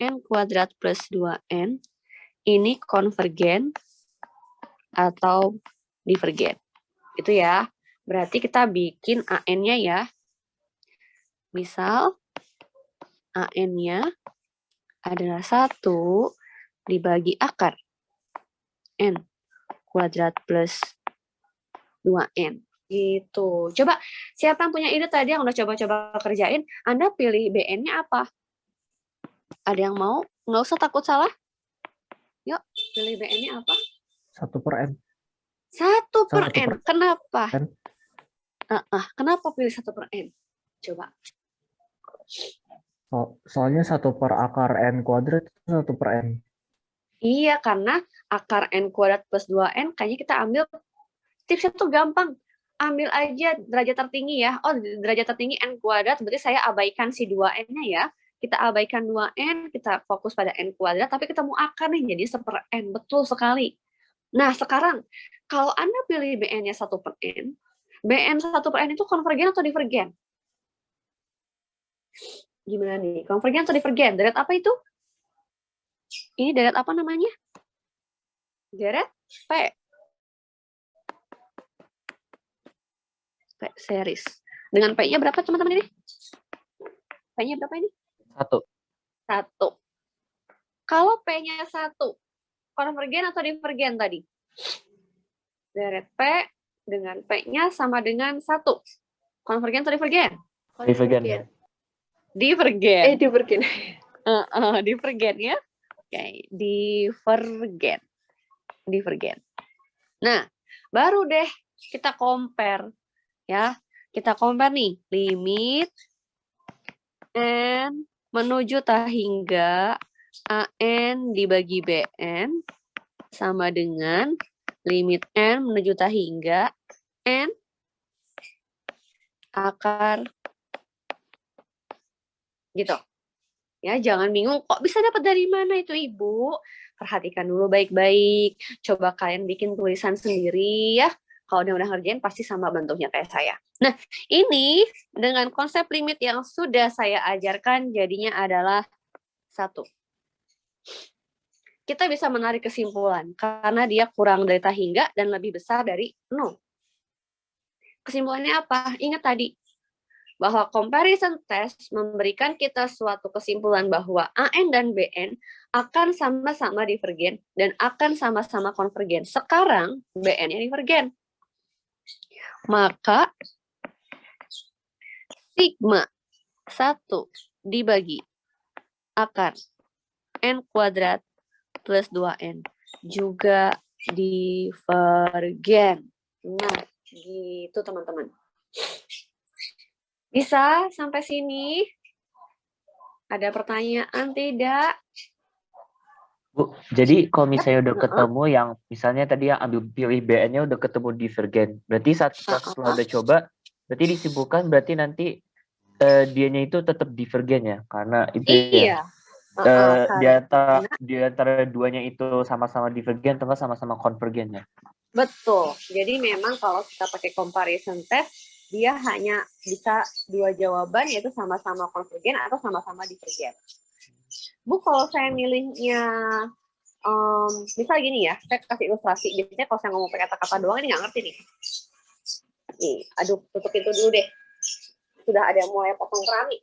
n kuadrat plus 2n, ini konvergen atau divergen. Itu ya. Berarti kita bikin AN-nya ya. Misal, AN-nya adalah 1 dibagi akar n kuadrat plus 2n. Gitu. Coba, siapa yang punya ide tadi yang udah coba-coba kerjain, Anda pilih BN-nya apa? Ada yang mau? Nggak usah takut salah. Yuk, pilih BN-nya apa? 1/n. 1/n. Kenapa? Kenapa pilih 1/n? Coba. Soalnya 1 per akar n kuadrat itu 1/n. Iya, karena akar n kuadrat plus 2n kayaknya kita ambil, tipsnya tuh gampang. Ambil aja derajat tertinggi ya. Oh, derajat tertinggi n kuadrat, berarti saya abaikan si 2n-nya ya. Kita abaikan 2n, kita fokus pada n kuadrat, tapi ketemu akar nih, jadi 1/n. Betul sekali. Nah, sekarang, kalau Anda pilih BN-nya 1/n, BN 1/n itu konvergen atau divergen? Gimana nih? Konvergen atau divergen? Deret apa itu? Ini deret apa namanya? Deret P. P series. Dengan P-nya berapa teman-teman ini? P-nya berapa ini? 1. 1. Kalau P-nya 1, konvergen atau divergen tadi? Deret P dengan P-nya sama dengan 1. Konvergen atau divergen? Divergen. Divergen. Divergen. Divergen ya. Oke, divergen. Divergen. Nah, baru deh kita compare ya. Kita compare nih, limit n menuju tak hingga AN dibagi BN sama dengan limit n menuju tak hingga n akar gitu. Ya, jangan bingung kok bisa dapat dari mana itu Ibu. Perhatikan dulu baik-baik. Coba kalian bikin tulisan sendiri ya. Kalau udah ngerjain pasti sama bentuknya kayak saya. Nah, ini dengan konsep limit yang sudah saya ajarkan jadinya adalah 1. Kita bisa menarik kesimpulan karena dia kurang dari tak hingga dan lebih besar dari 0. Kesimpulannya apa? Ingat tadi, bahwa comparison test memberikan kita suatu kesimpulan bahwa AN dan BN akan sama-sama divergen dan akan sama-sama konvergen. Sekarang BN-nya divergen. Maka sigma 1 dibagi akar n kuadrat plus 2n juga divergen. Nah, gitu teman-teman. Bisa sampai sini? Ada pertanyaan tidak? Bu, jadi kalau misalnya udah ketemu yang misalnya tadi yang ambil pilih BN-nya udah ketemu divergen, berarti setelah udah coba, berarti disimpulkan berarti nanti dianya itu tetap divergen ya, karena itu iya. Ya. Di antara duanya itu sama-sama divergen atau sama-sama konvergen ya. Betul. Jadi memang kalau kita pakai comparison test, dia hanya bisa 2 jawaban, yaitu sama-sama konvergen atau sama-sama divergen. Bu, kalau saya milihnya, misal gini ya, saya kasih ilustrasi. Biasanya kalau saya ngomong pakai kata-kata doang, ini nggak ngerti nih. Nih, aduh, tutup itu dulu deh. Sudah ada mulai potong keramik.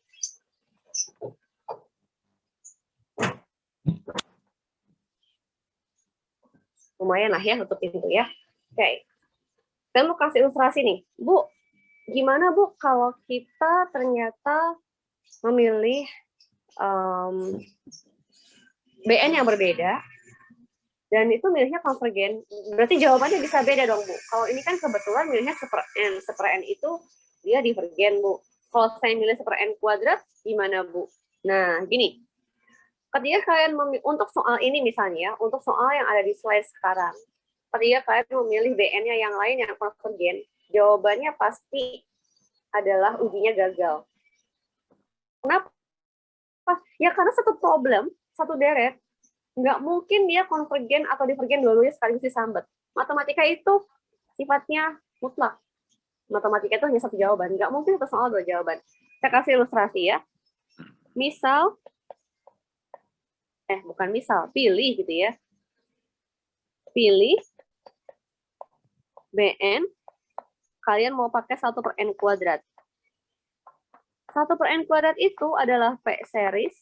Lumayan lah ya, tutup pintu ya. Oke. Saya mau kasih ilustrasi nih. Bu, gimana Bu kalau kita ternyata memilih BN yang berbeda, Dan itu milihnya konvergen. Berarti jawabannya bisa beda dong, Bu. Kalau ini kan kebetulan milihnya seper N itu dia divergen, Bu. Kalau saya milih seper N kuadrat, gimana, Bu? Nah, gini. Ketika kalian untuk soal ini misalnya, untuk soal yang ada di slide sekarang, ketika kalian memilih BN-nya yang lain yang konvergen, jawabannya pasti adalah ujinya gagal. Kenapa? Ya karena satu problem, satu deret, nggak mungkin dia konvergen atau divergen dua-duanya sekaligus disambet. Matematika itu sifatnya mutlak. Matematika itu hanya satu jawaban. Nggak mungkin satu soal dua jawaban. Saya kasih ilustrasi ya. Misal, pilih gitu ya. Pilih BN, kalian mau pakai 1 per N kuadrat. 1 per N kuadrat itu adalah P series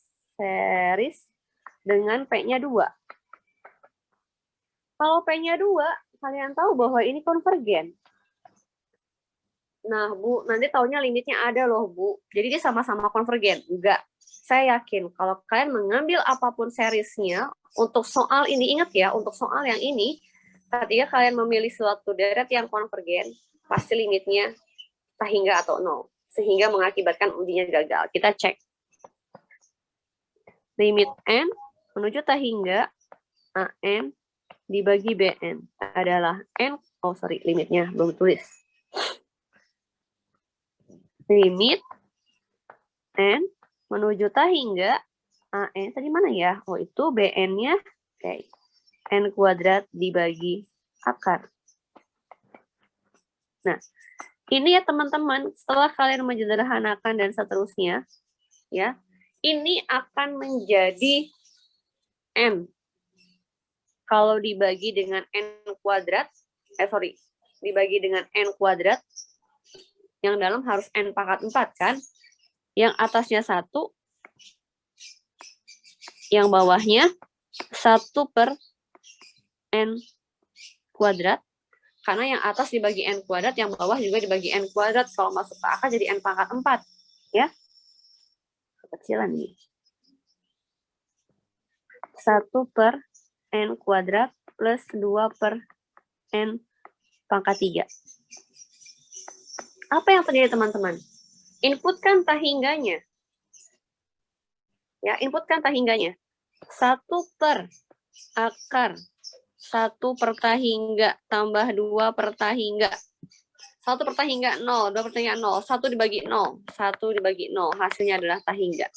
dengan P-nya 2. Kalau P-nya 2, kalian tahu bahwa ini konvergen. Nah, Bu, nanti taunya limitnya ada loh, Bu. Jadi dia sama-sama konvergen. Enggak. Saya yakin kalau kalian mengambil apapun seriesnya, untuk soal ini, ingat ya, untuk soal yang ini, ketika kalian memilih suatu deret yang konvergen, pasti limitnya tahingga atau 0. Sehingga mengakibatkan ujinya gagal. Kita cek. Limit N menuju tahingga AM dibagi BN adalah N, limitnya belum tulis. Limit N menuju tahingga AN, tadi mana ya? Oh, itu BN-nya, oke. N kuadrat dibagi akar. Nah, ini ya teman-teman, setelah kalian menyederhanakan dan seterusnya, ya, ini akan menjadi M. Kalau dibagi dengan N kuadrat, dibagi dengan N kuadrat, yang dalam harus N pangkat 4 kan? Yang atasnya 1, yang bawahnya 1 per N kuadrat. Karena yang atas dibagi N kuadrat, yang bawah juga dibagi N kuadrat. Kalau masuk ke akar jadi N pangkat 4. Ya. Kekecilan nih. 1 per N kuadrat plus 2 per N pangkat 3. Apa yang terjadi teman-teman? Inputkan tahingganya. Ya, inputkan tahingganya. 1 per akar 1 per tahingga tambah 2 per tahingga. 1 per tahingga 0, 2 per tahingga 0, 1 dibagi 0, 1 dibagi 0, hasilnya adalah tahingga.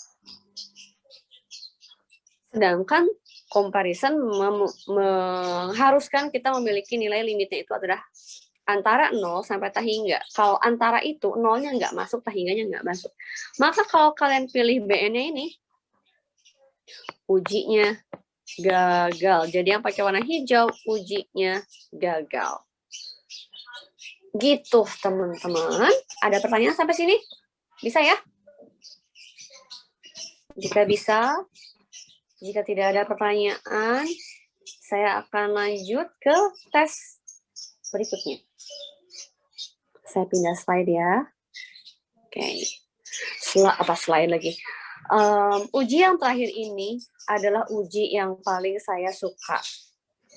Sedangkan comparison mengharuskan kita memiliki nilai limitnya itu adalah antara 0 sampai tahingga. Kalau antara itu, 0-nya nggak masuk, tahingganya nggak masuk. Maka kalau kalian pilih BN-nya ini, ujinya gagal. Jadi yang pakai warna hijau, ujinya gagal. Gitu, teman-teman. Ada pertanyaan sampai sini? Bisa ya? Jika bisa, jika tidak ada pertanyaan, saya akan lanjut ke tes berikutnya. Saya pindah slide ya. Oke. Slide lagi. Uji yang terakhir ini adalah uji yang paling saya suka.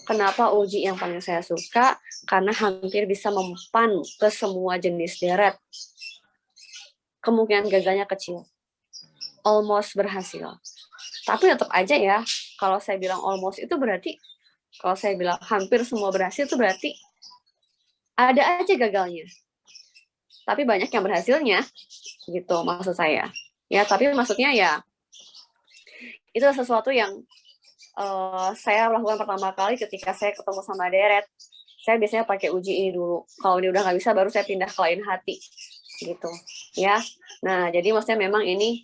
Kenapa uji yang paling saya suka? Karena hampir bisa mempan ke semua jenis deret. Kemungkinan gagalnya kecil. Almost berhasil. Tapi tetap aja ya, kalau saya bilang almost itu berarti, kalau saya bilang hampir semua berhasil itu berarti ada aja gagalnya. Tapi banyak yang berhasilnya, gitu maksud saya. Ya, tapi maksudnya ya, itu sesuatu yang saya lakukan pertama kali ketika saya ketemu sama deret. Saya biasanya pakai uji ini dulu. Kalau ini udah nggak bisa, baru saya pindah ke lain hati. Gitu. Ya. Nah, jadi maksudnya memang ini,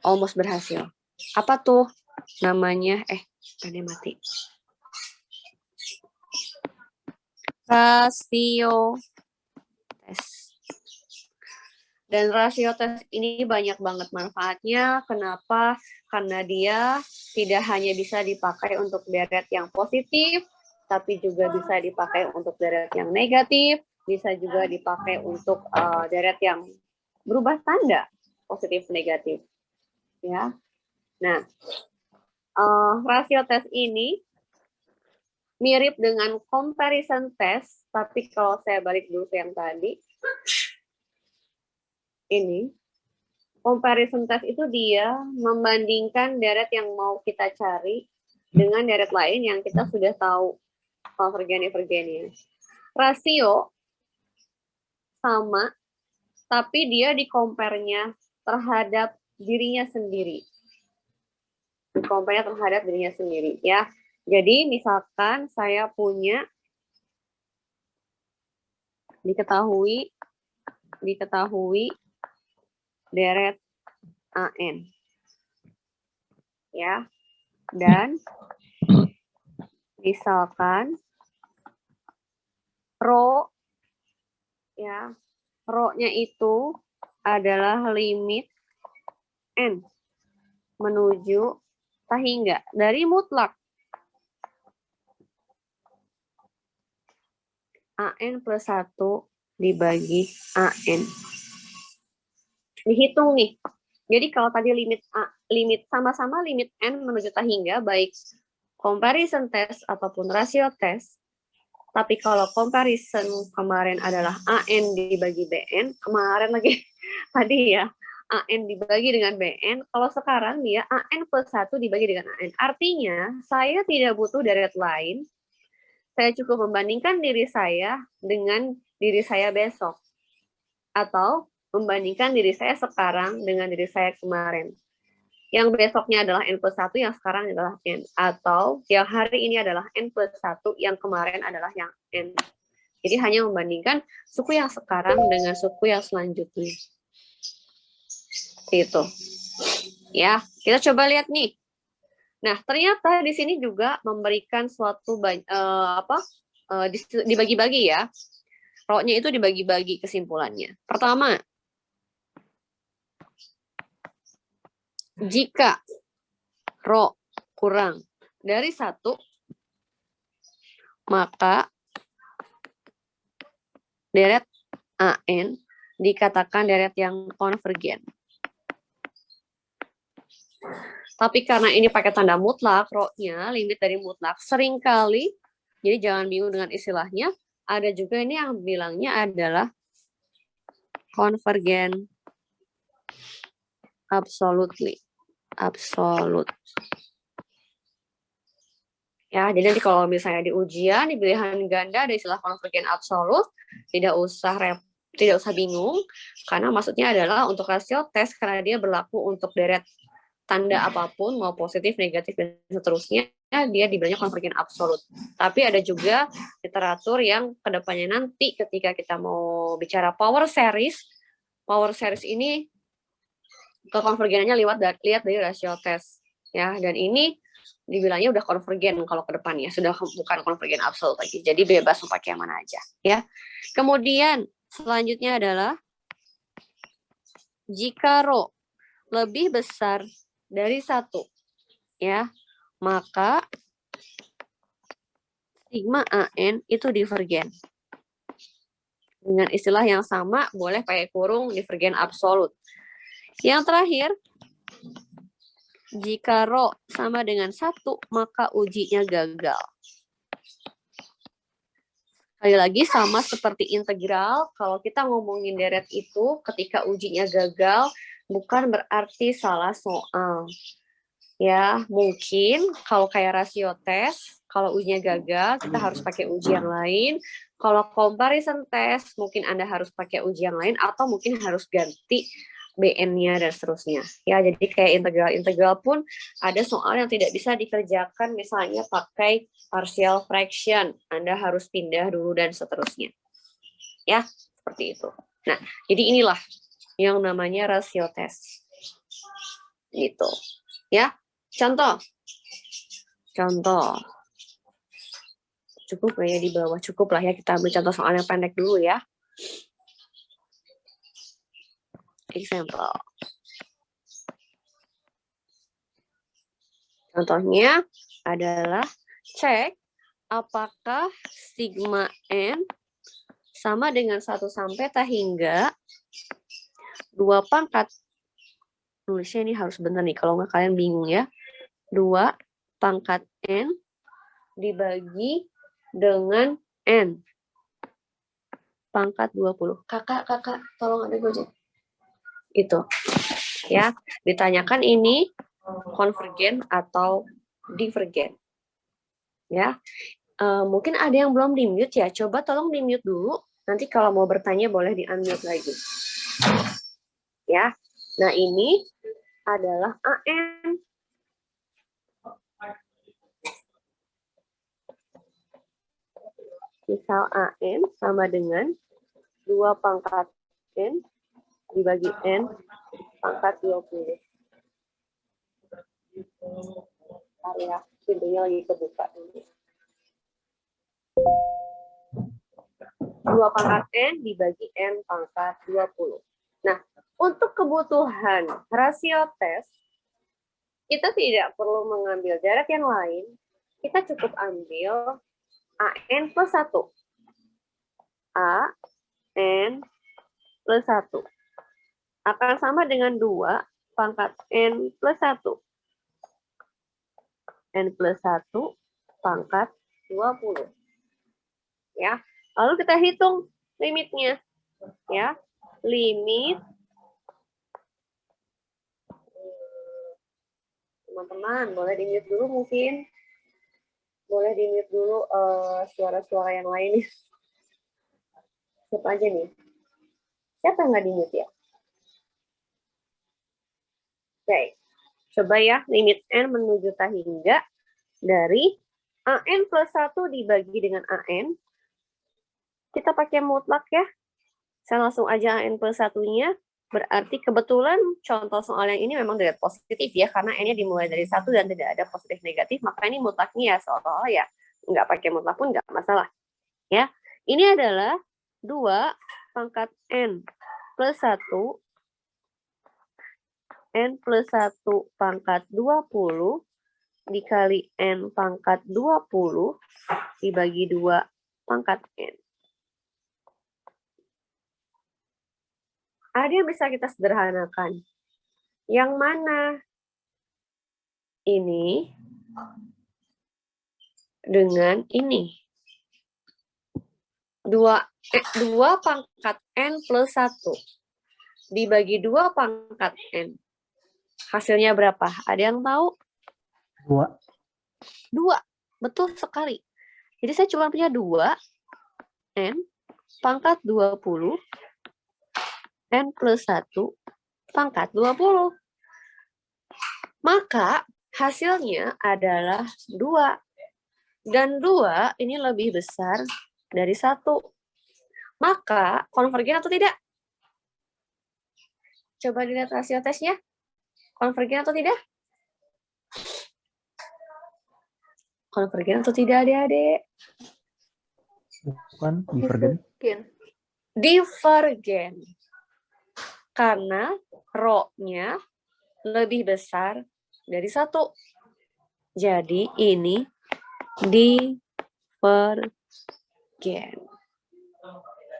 almost berhasil. Apa tuh namanya? Tadi mati. Rasio tes. Dan rasio tes ini banyak banget manfaatnya. Kenapa? Karena dia tidak hanya bisa dipakai untuk deret yang positif, tapi juga bisa dipakai untuk deret yang negatif, bisa juga dipakai untuk deret yang berubah tanda positif negatif. Ya. Nah, rasio tes ini mirip dengan comparison test, tapi kalau saya balik dulu ke yang tadi, ini, comparison test itu dia membandingkan deret yang mau kita cari dengan deret lain yang kita sudah tahu konvergen-divergennya. Rasio sama, tapi dia di-compare-nya terhadap dirinya sendiri. Di-compare-nya terhadap dirinya sendiri, ya. Jadi, misalkan saya punya diketahui deret AN. Ya. Dan misalkan rho, ya, rho-nya itu adalah limit N menuju sehingga dari mutlak AN plus 1 dibagi AN. Dihitung nih. Jadi kalau tadi limit sama-sama limit N menuju hingga, baik comparison test ataupun rasio test, tapi kalau comparison kemarin adalah AN dibagi BN, kemarin lagi tadi ya, AN dibagi dengan BN, kalau sekarang dia AN plus 1 dibagi dengan AN. Artinya, saya tidak butuh deret lain, saya cukup membandingkan diri saya dengan diri saya besok. Atau membandingkan diri saya sekarang dengan diri saya kemarin. Yang besoknya adalah N plus 1, yang sekarang adalah N. Atau yang hari ini adalah N plus 1, yang kemarin adalah yang N. Jadi hanya membandingkan suku yang sekarang dengan suku yang selanjutnya. Itu. Ya, kita coba lihat nih. Nah, ternyata di sini juga memberikan suatu dibagi-bagi ya. Rho-nya itu dibagi-bagi kesimpulannya. Pertama, jika rho kurang dari 1, maka deret AN dikatakan deret yang konvergen. Tapi karena ini pakai tanda mutlak, rho-nya limit dari mutlak, seringkali, jadi jangan bingung dengan istilahnya, ada juga ini yang bilangnya adalah konvergen absolutely. Absolut. Ya, jadi nanti kalau misalnya di ujian, di pilihan ganda ada istilah konvergen absolut, tidak usah bingung, karena maksudnya adalah untuk rasio tes, karena dia berlaku untuk deret tanda apapun, mau positif, negatif, dan seterusnya, dia dibilangnya konvergen absolut. Tapi ada juga literatur yang kedepannya nanti ketika kita mau bicara power series ini kekonvergenannya lihat dari rasio tes. Ya, dan ini dibilangnya udah konvergen kalau ke depannya, sudah bukan konvergen absolut lagi. Jadi bebas mau pakai yang mana aja. Ya. Kemudian selanjutnya adalah jika rho lebih besar dari 1, ya, maka sigma AN itu divergen. Dengan istilah yang sama, boleh pakai kurung divergen absolut. Yang terakhir, jika rho sama dengan 1, maka ujinya gagal. Sekali lagi sama seperti integral, kalau kita ngomongin deret itu ketika ujinya gagal, bukan berarti salah soal. Ya, mungkin kalau kayak rasio tes, kalau ujinya gagal, kita harus pakai uji yang lain. Kalau comparison test, mungkin Anda harus pakai uji yang lain, atau mungkin harus ganti BN-nya dan seterusnya. Ya, jadi kayak integral pun ada soal yang tidak bisa dikerjakan, misalnya pakai partial fraction. Anda harus pindah dulu dan seterusnya. Ya, seperti itu. Nah, jadi inilah yang namanya rasio tes. Gitu. Ya, contoh. Cukup ya di bawah, cukup lah ya, kita ambil contoh soal yang pendek dulu ya. Example. Contohnya adalah cek apakah sigma N sama dengan 1 sampai hingga 2 pangkat. Nulisnya ini harus benar nih, kalau nggak kalian bingung ya. 2 pangkat N dibagi dengan N pangkat 20. Kakak, tolong ada Gojek. Itu. Ya, ditanyakan ini konvergen atau divergen. Ya. Mungkin ada yang belum di-mute ya. Coba tolong di-mute dulu. Nanti kalau mau bertanya boleh di-unmute lagi. Ya. Nah, ini adalah AN. Misal AN sama dengan 2 pangkat N dibagi N pangkat 20. Bentar ya, pintunya lagi kebuka dulu. 2 pangkat N dibagi N pangkat 20. Nah, untuk kebutuhan rasio tes, kita tidak perlu mengambil jarak yang lain. Kita cukup ambil AN plus 1. AN plus 1. Akan sama dengan 2 pangkat N plus 1. N plus 1 pangkat 20. Ya. Lalu kita hitung limitnya. Ya. Limit. Teman-teman, boleh di-mute dulu mungkin. Boleh di-mute dulu suara-suara yang lain. Siapa aja nih? Siapa yang nggak di-mute ya? Oke. Coba ya, limit N menuju tak hingga dari AN plus 1 dibagi dengan AN. Kita pakai mutlak ya. Saya langsung aja AN plus 1-nya. Berarti kebetulan contoh soal yang ini memang tidak positif ya, karena N-nya dimulai dari 1 dan tidak ada positif negatif, maka ini mutlaknya ya, seolah-olah ya nggak pakai mutlak pun nggak masalah. Ya, ini adalah 2 pangkat N plus 1 N plus 1 pangkat 20 dikali N pangkat 20 dibagi 2 pangkat N. Ada yang bisa kita sederhanakan. Yang mana? Ini dengan ini. 2 pangkat N plus 1 dibagi 2 pangkat N. Hasilnya berapa? Ada yang tahu? 2. Betul sekali. Jadi saya cuma punya 2 N pangkat 20 N plus 1 pangkat 20. Maka hasilnya adalah 2. Dan 2 ini lebih besar dari 1. Maka konvergen atau tidak? Coba dilihat rasio tesnya. Konvergen atau tidak? Konvergen atau tidak, adik-adik? Bukan, divergen. Divergen. Karena rho-nya lebih besar dari 1. Jadi ini divergen.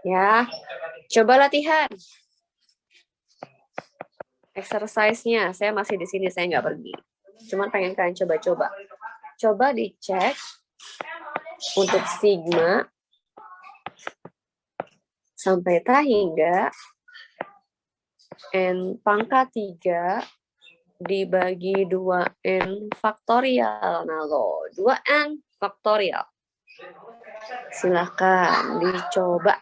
Ya, coba latihan. Exercise-nya, saya masih di sini, saya nggak pergi. Cuman pengen kalian coba-coba. Coba dicek untuk sigma sampai tak hingga N pangkat 3 dibagi 2N faktorial. Nah, loh, 2N faktorial. Silahkan dicoba.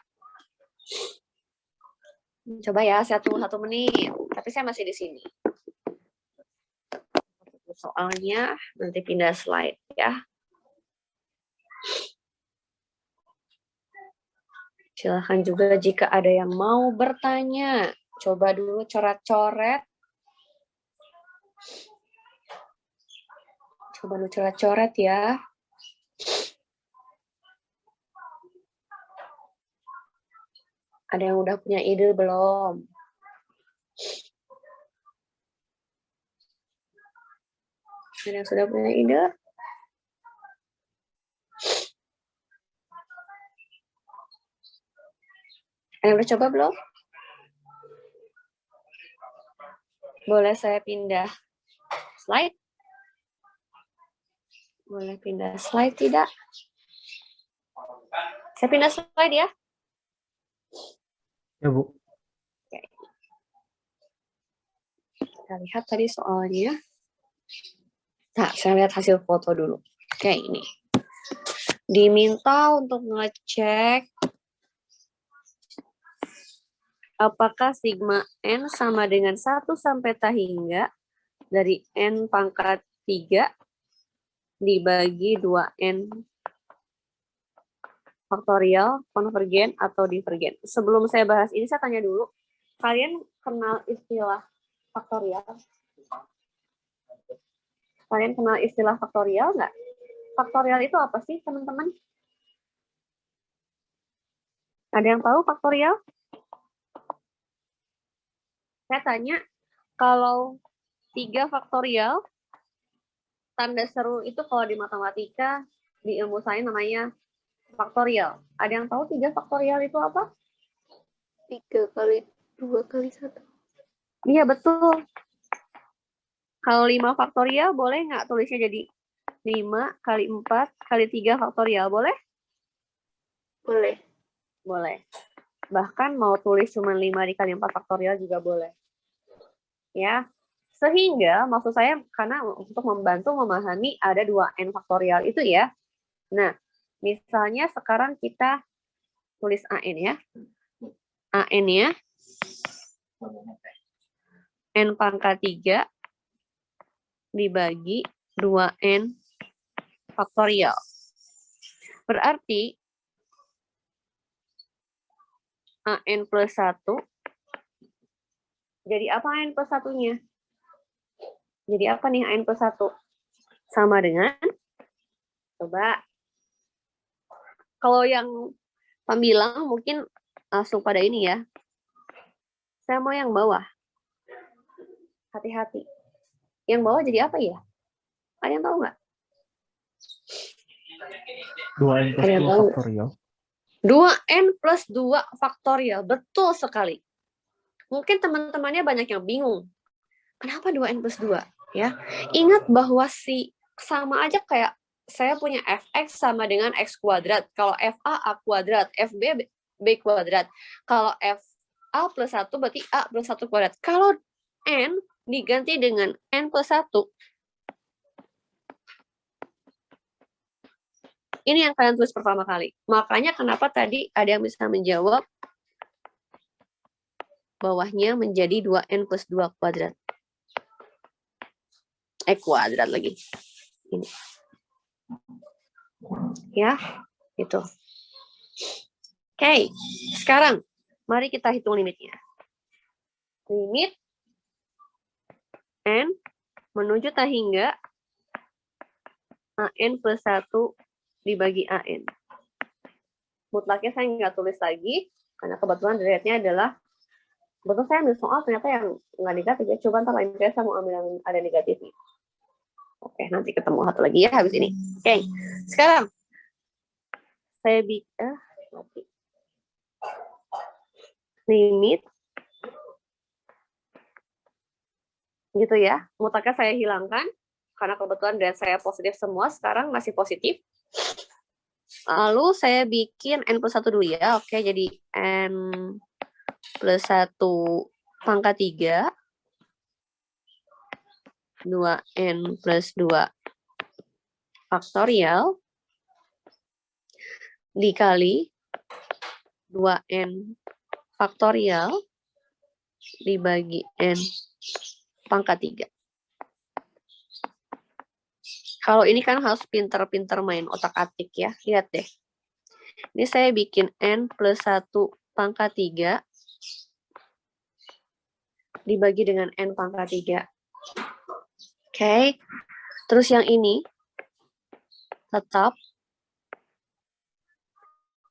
Coba ya, saya tunggu 1 menit. Tapi saya masih di sini. Soalnya nanti pindah slide ya. Silahkan juga jika ada yang mau bertanya. Coba dulu coret-coret. Coba dulu coret-coret ya. Ada yang udah punya ide belum? Ada yang sudah punya ide? Ada yang udah coba belum? Boleh saya pindah slide? Boleh pindah slide tidak? Saya pindah slide ya. Ya, Bu. Oke. Kita lihat tadi soalnya. Nah, saya lihat hasil foto dulu. Oke, ini. Diminta untuk ngecek apakah sigma N sama dengan 1 sampai tak hingga dari N pangkat 3 dibagi 2N faktorial, konvergen, atau divergen. Sebelum saya bahas ini, saya tanya dulu. Kalian kenal istilah faktorial? Kalian kenal istilah faktorial nggak? Faktorial itu apa sih, teman-teman? Ada yang tahu faktorial? Saya tanya, kalau 3 faktorial, tanda seru itu kalau di matematika, di ilmu sains namanya faktorial. Ada yang tahu 3 faktorial itu apa? 3 kali 2 kali 1. Iya, betul. Kalau 5 faktorial, boleh nggak tulisnya jadi 5 kali 4 kali 3 faktorial? Boleh? Boleh. Boleh. Bahkan mau tulis cuma 5 dikali 4 faktorial juga boleh. Ya. Sehingga, maksud saya, karena untuk membantu memahami ada 2N faktorial itu ya. Nah, misalnya sekarang kita tulis AN ya. AN-nya N pangkat 3 dibagi 2N faktorial. Berarti AN plus 1. Jadi apa AN plus 1-nya? Jadi apa nih AN plus 1? Sama dengan, coba. Kalau yang pembilang mungkin langsung pada ini ya. Saya mau yang bawah. Hati-hati. Yang bawah jadi apa ya? Ada yang tahu nggak? 2N plus 2 faktorial. 2N plus 2 faktorial. Betul sekali. Mungkin teman-temannya banyak yang bingung. Kenapa 2N plus 2? Ya, ingat bahwa sama aja kayak saya punya fx sama dengan x kuadrat. Kalau fa a kuadrat, fb b kuadrat. Kalau fa plus 1 berarti a plus 1 kuadrat. Kalau n diganti dengan n plus 1, ini yang kalian tulis pertama kali. Makanya kenapa tadi ada yang bisa menjawab bawahnya menjadi 2N plus 2 kuadrat. Kuadrat lagi. Ini. Ya, itu. Oke, sekarang mari kita hitung limitnya. Limit N menuju tak hingga AN plus 1 dibagi AN. Mutlaknya saya nggak tulis lagi, karena kebetulan derajatnya adalah, betul saya ambil soal ternyata yang nggak negatif ya, coba ntar lain kali saya mau ambil yang ada negatifnya. Oke, nanti ketemu satu lagi ya habis ini. Oke, sekarang saya bikin limit gitu ya. Mutlaknya saya hilangkan karena kebetulan dan saya positif semua, sekarang masih positif. Lalu saya bikin N plus 1 dulu ya. Oke, jadi N plus 1 pangkat 3 2N plus 2 faktorial dikali 2N faktorial dibagi N pangkat 3. Kalau ini kan harus pinter-pinter main otak-atik ya. Lihat deh. Ini saya bikin N plus 1 pangkat 3 dibagi dengan N pangkat 3. Oke. Terus yang ini tetap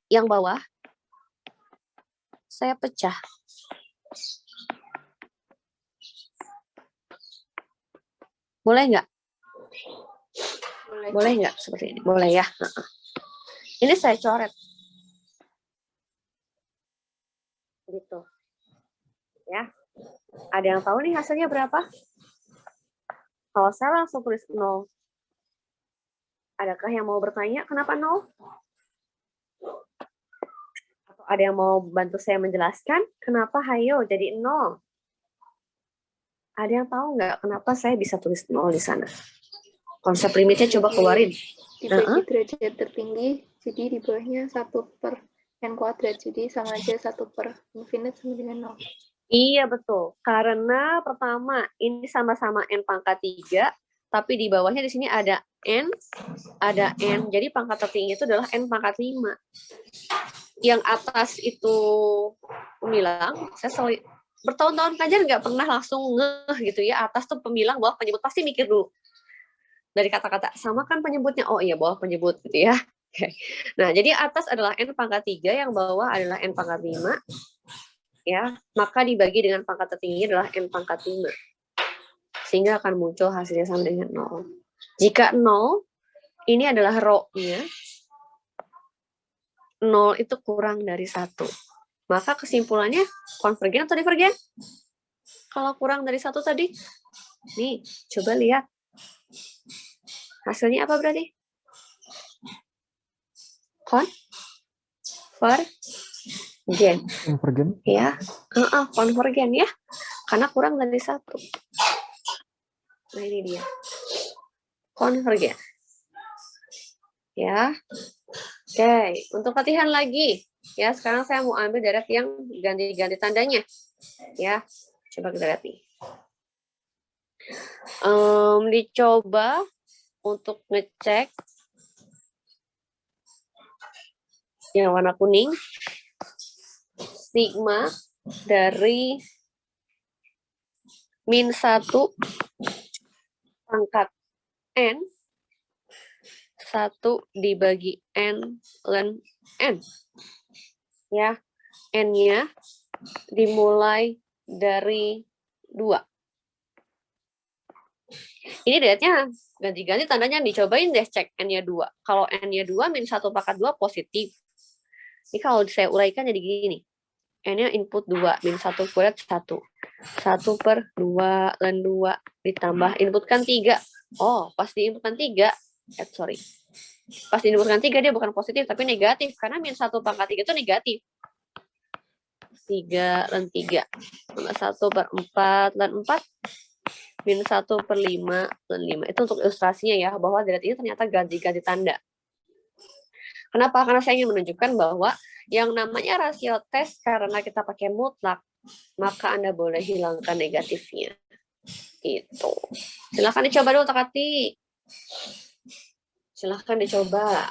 yang bawah saya pecah. Boleh nggak? Boleh nggak seperti ini? Boleh ya. Ini saya coret. Gitu. Ya. Ada yang tahu nih hasilnya berapa? Kalau saya langsung tulis 0. Adakah yang mau bertanya kenapa 0? Atau ada yang mau bantu saya menjelaskan kenapa hayo jadi 0? Ada yang tahu nggak kenapa saya bisa tulis 0 di sana? Konsep limitnya coba keluarin. Dibagi derajat tertinggi, jadi di bawahnya 1/n², jadi sama aja 1/infinite sama dengan 0. Iya betul, karena pertama ini sama-sama n pangkat 3, tapi di bawahnya di sini ada n, jadi pangkat tertinggi itu adalah n pangkat 5. Yang atas itu pemilang, saya selalu bertahun-tahun ngajar nggak pernah langsung ngeh gitu ya, atas tuh pemilang, bawah penyebut, pasti mikir dulu. Dari kata-kata, sama kan penyebutnya, oh iya bawah penyebut gitu ya. Nah, jadi atas adalah n pangkat 3, yang bawah adalah n pangkat 5. Ya, maka dibagi dengan pangkat tertinggi adalah n pangkat 5. Sehingga akan muncul hasilnya sama dengan 0. Jika 0, ini adalah row-nya, 0 itu kurang dari 1. Maka kesimpulannya konvergen atau divergen? Kalau kurang dari 1 tadi, nih, coba lihat. Hasilnya apa berarti? Konvergen. Ya, konvergen ya. Karena kurang dari 1. Nah, ini dia. Konvergen. Ya. Oke, untuk latihan lagi. Ya, sekarang saya mau ambil direct yang ganti-ganti tandanya. Ya, coba kita lihat nih. Dicoba untuk ngecek yang warna kuning, sigma dari -1 pangkat n, 1 dibagi n ln n. Ya, n-nya dimulai dari 2. Ini dilihatnya ganti-ganti tandanya, dicobain deh cek n-nya 2. Kalau n-nya 2, -1 pangkat 2 positif. Ini kalau saya uraikan jadi gini. N-nya input 2, -1 kuadrat 1. 1/2 ln 2 ditambah input kan 3. Oh, pas diinputkan 3, pas diinputkan 3 dia bukan positif tapi negatif karena -1 pangkat 3 itu negatif. 3 ln 3 tambah 1/4 ln 4 -1/5 ln 5. Itu untuk ilustrasinya ya, bahwa deret ini ternyata ganti-ganti tanda. Kenapa? Karena saya ingin menunjukkan bahwa yang namanya rasio tes karena kita pakai mutlak, maka Anda boleh hilangkan negatifnya. Itu. Silahkan dicoba dulu, Takati. Silahkan dicoba.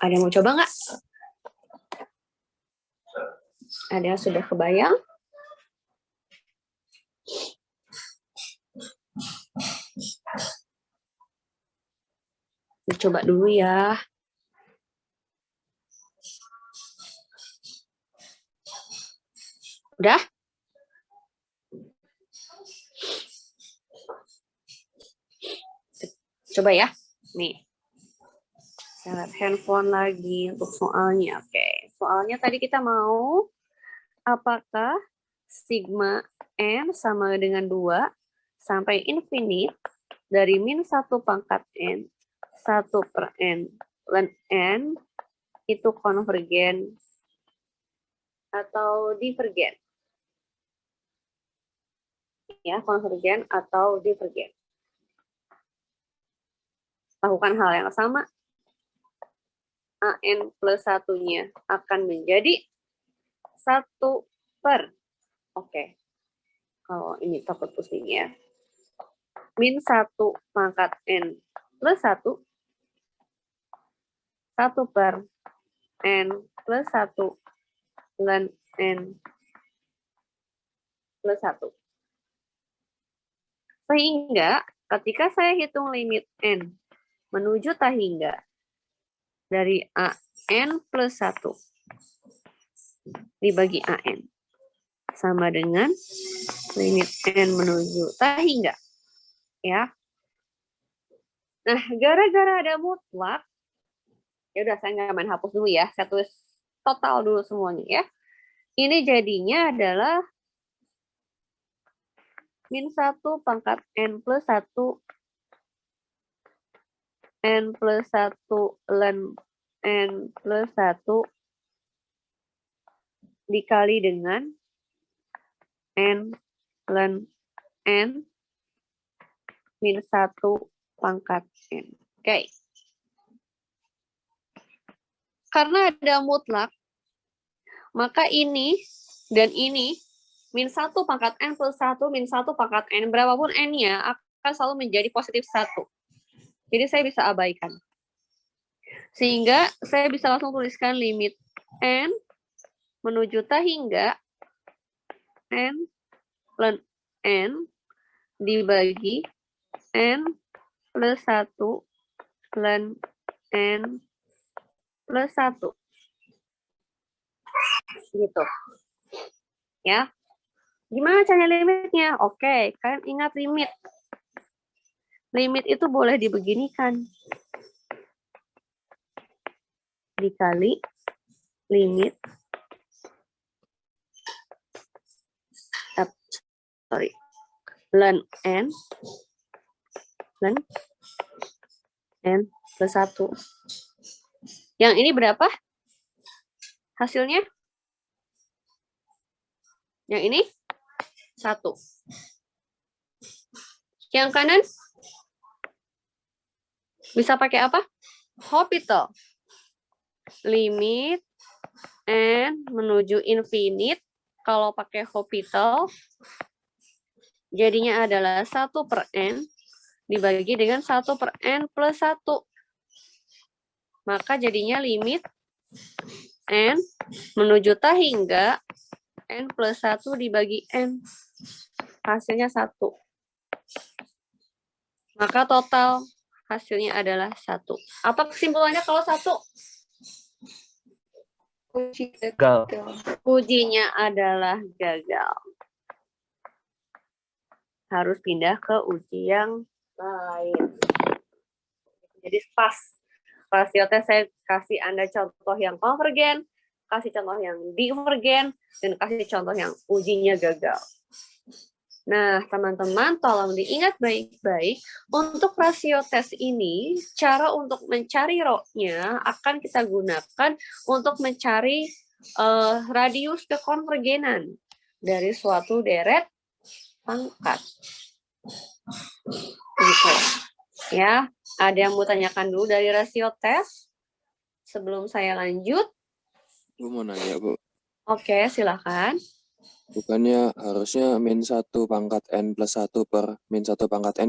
Ada yang mau coba nggak? Ada yang sudah kebayang? Dicoba dulu ya. Udah? Coba ya. Nih. Saya lihat handphone lagi untuk soalnya. Oke. Soalnya tadi kita mau apakah sigma n sama dengan 2 sampai infinite dari -1 pangkat n 1/n ln n itu konvergen atau divergen. Ya, konvergen atau divergen. Lakukan hal yang sama. AN plus 1-nya akan menjadi 1 per. Oke. Kalau ini takut pusing ya. -1 pangkat n plus 1. 1 per n plus 1 ln n plus 1. Sehingga ketika saya hitung limit n menuju tak hingga dari AN plus 1 dibagi AN sama dengan limit n menuju tak hingga. Ya. Nah, gara-gara ada mutlak, ya udah saya nggak main hapus dulu ya, saya tulis total dulu semuanya ya. Ini jadinya adalah min 1 pangkat N plus 1 N plus 1 ln N plus 1 dikali dengan N ln N min 1 pangkat N. Oke. Karena ada mutlak, maka ini dan ini min 1 pangkat N plus 1 min 1 pangkat N, berapapun N-nya akan selalu menjadi positif 1. Jadi saya bisa abaikan. Sehingga saya bisa langsung tuliskan limit N menuju T hingga N ln N dibagi N plus 1 ln N plus 1. Gitu. Ya. Gimana caranya limitnya? Oke, kalian ingat limit. Limit itu boleh dibeginikan. Dikali limit ln N plus 1. Yang ini berapa? Hasilnya? Yang ini? 1. Yang kanan? Bisa pakai apa? Hospital. Limit N menuju infinite. Kalau pakai hospital, jadinya adalah 1 per N dibagi dengan 1 per N plus 1. Maka jadinya limit N menuju T hingga N plus 1 dibagi N. Hasilnya 1. Maka total hasilnya adalah 1. Apa kesimpulannya kalau 1? Uji Gagal. Ujinya adalah gagal. Harus pindah ke uji yang lain. Jadi pas rasio tes saya kasih Anda contoh yang konvergen, kasih contoh yang divergen, dan kasih contoh yang ujinya gagal. Nah, teman-teman tolong diingat baik-baik, untuk rasio tes ini, cara untuk mencari rho-nya akan kita gunakan untuk mencari radius kekonvergenan dari suatu deret pangkat. Gitu. Ya, ada yang mau tanyakan dulu dari rasio tes sebelum saya lanjut? Bu mau nanya, Bu. Oke, silakan. Bukannya harusnya min 1 pangkat N plus 1 per min 1 pangkat N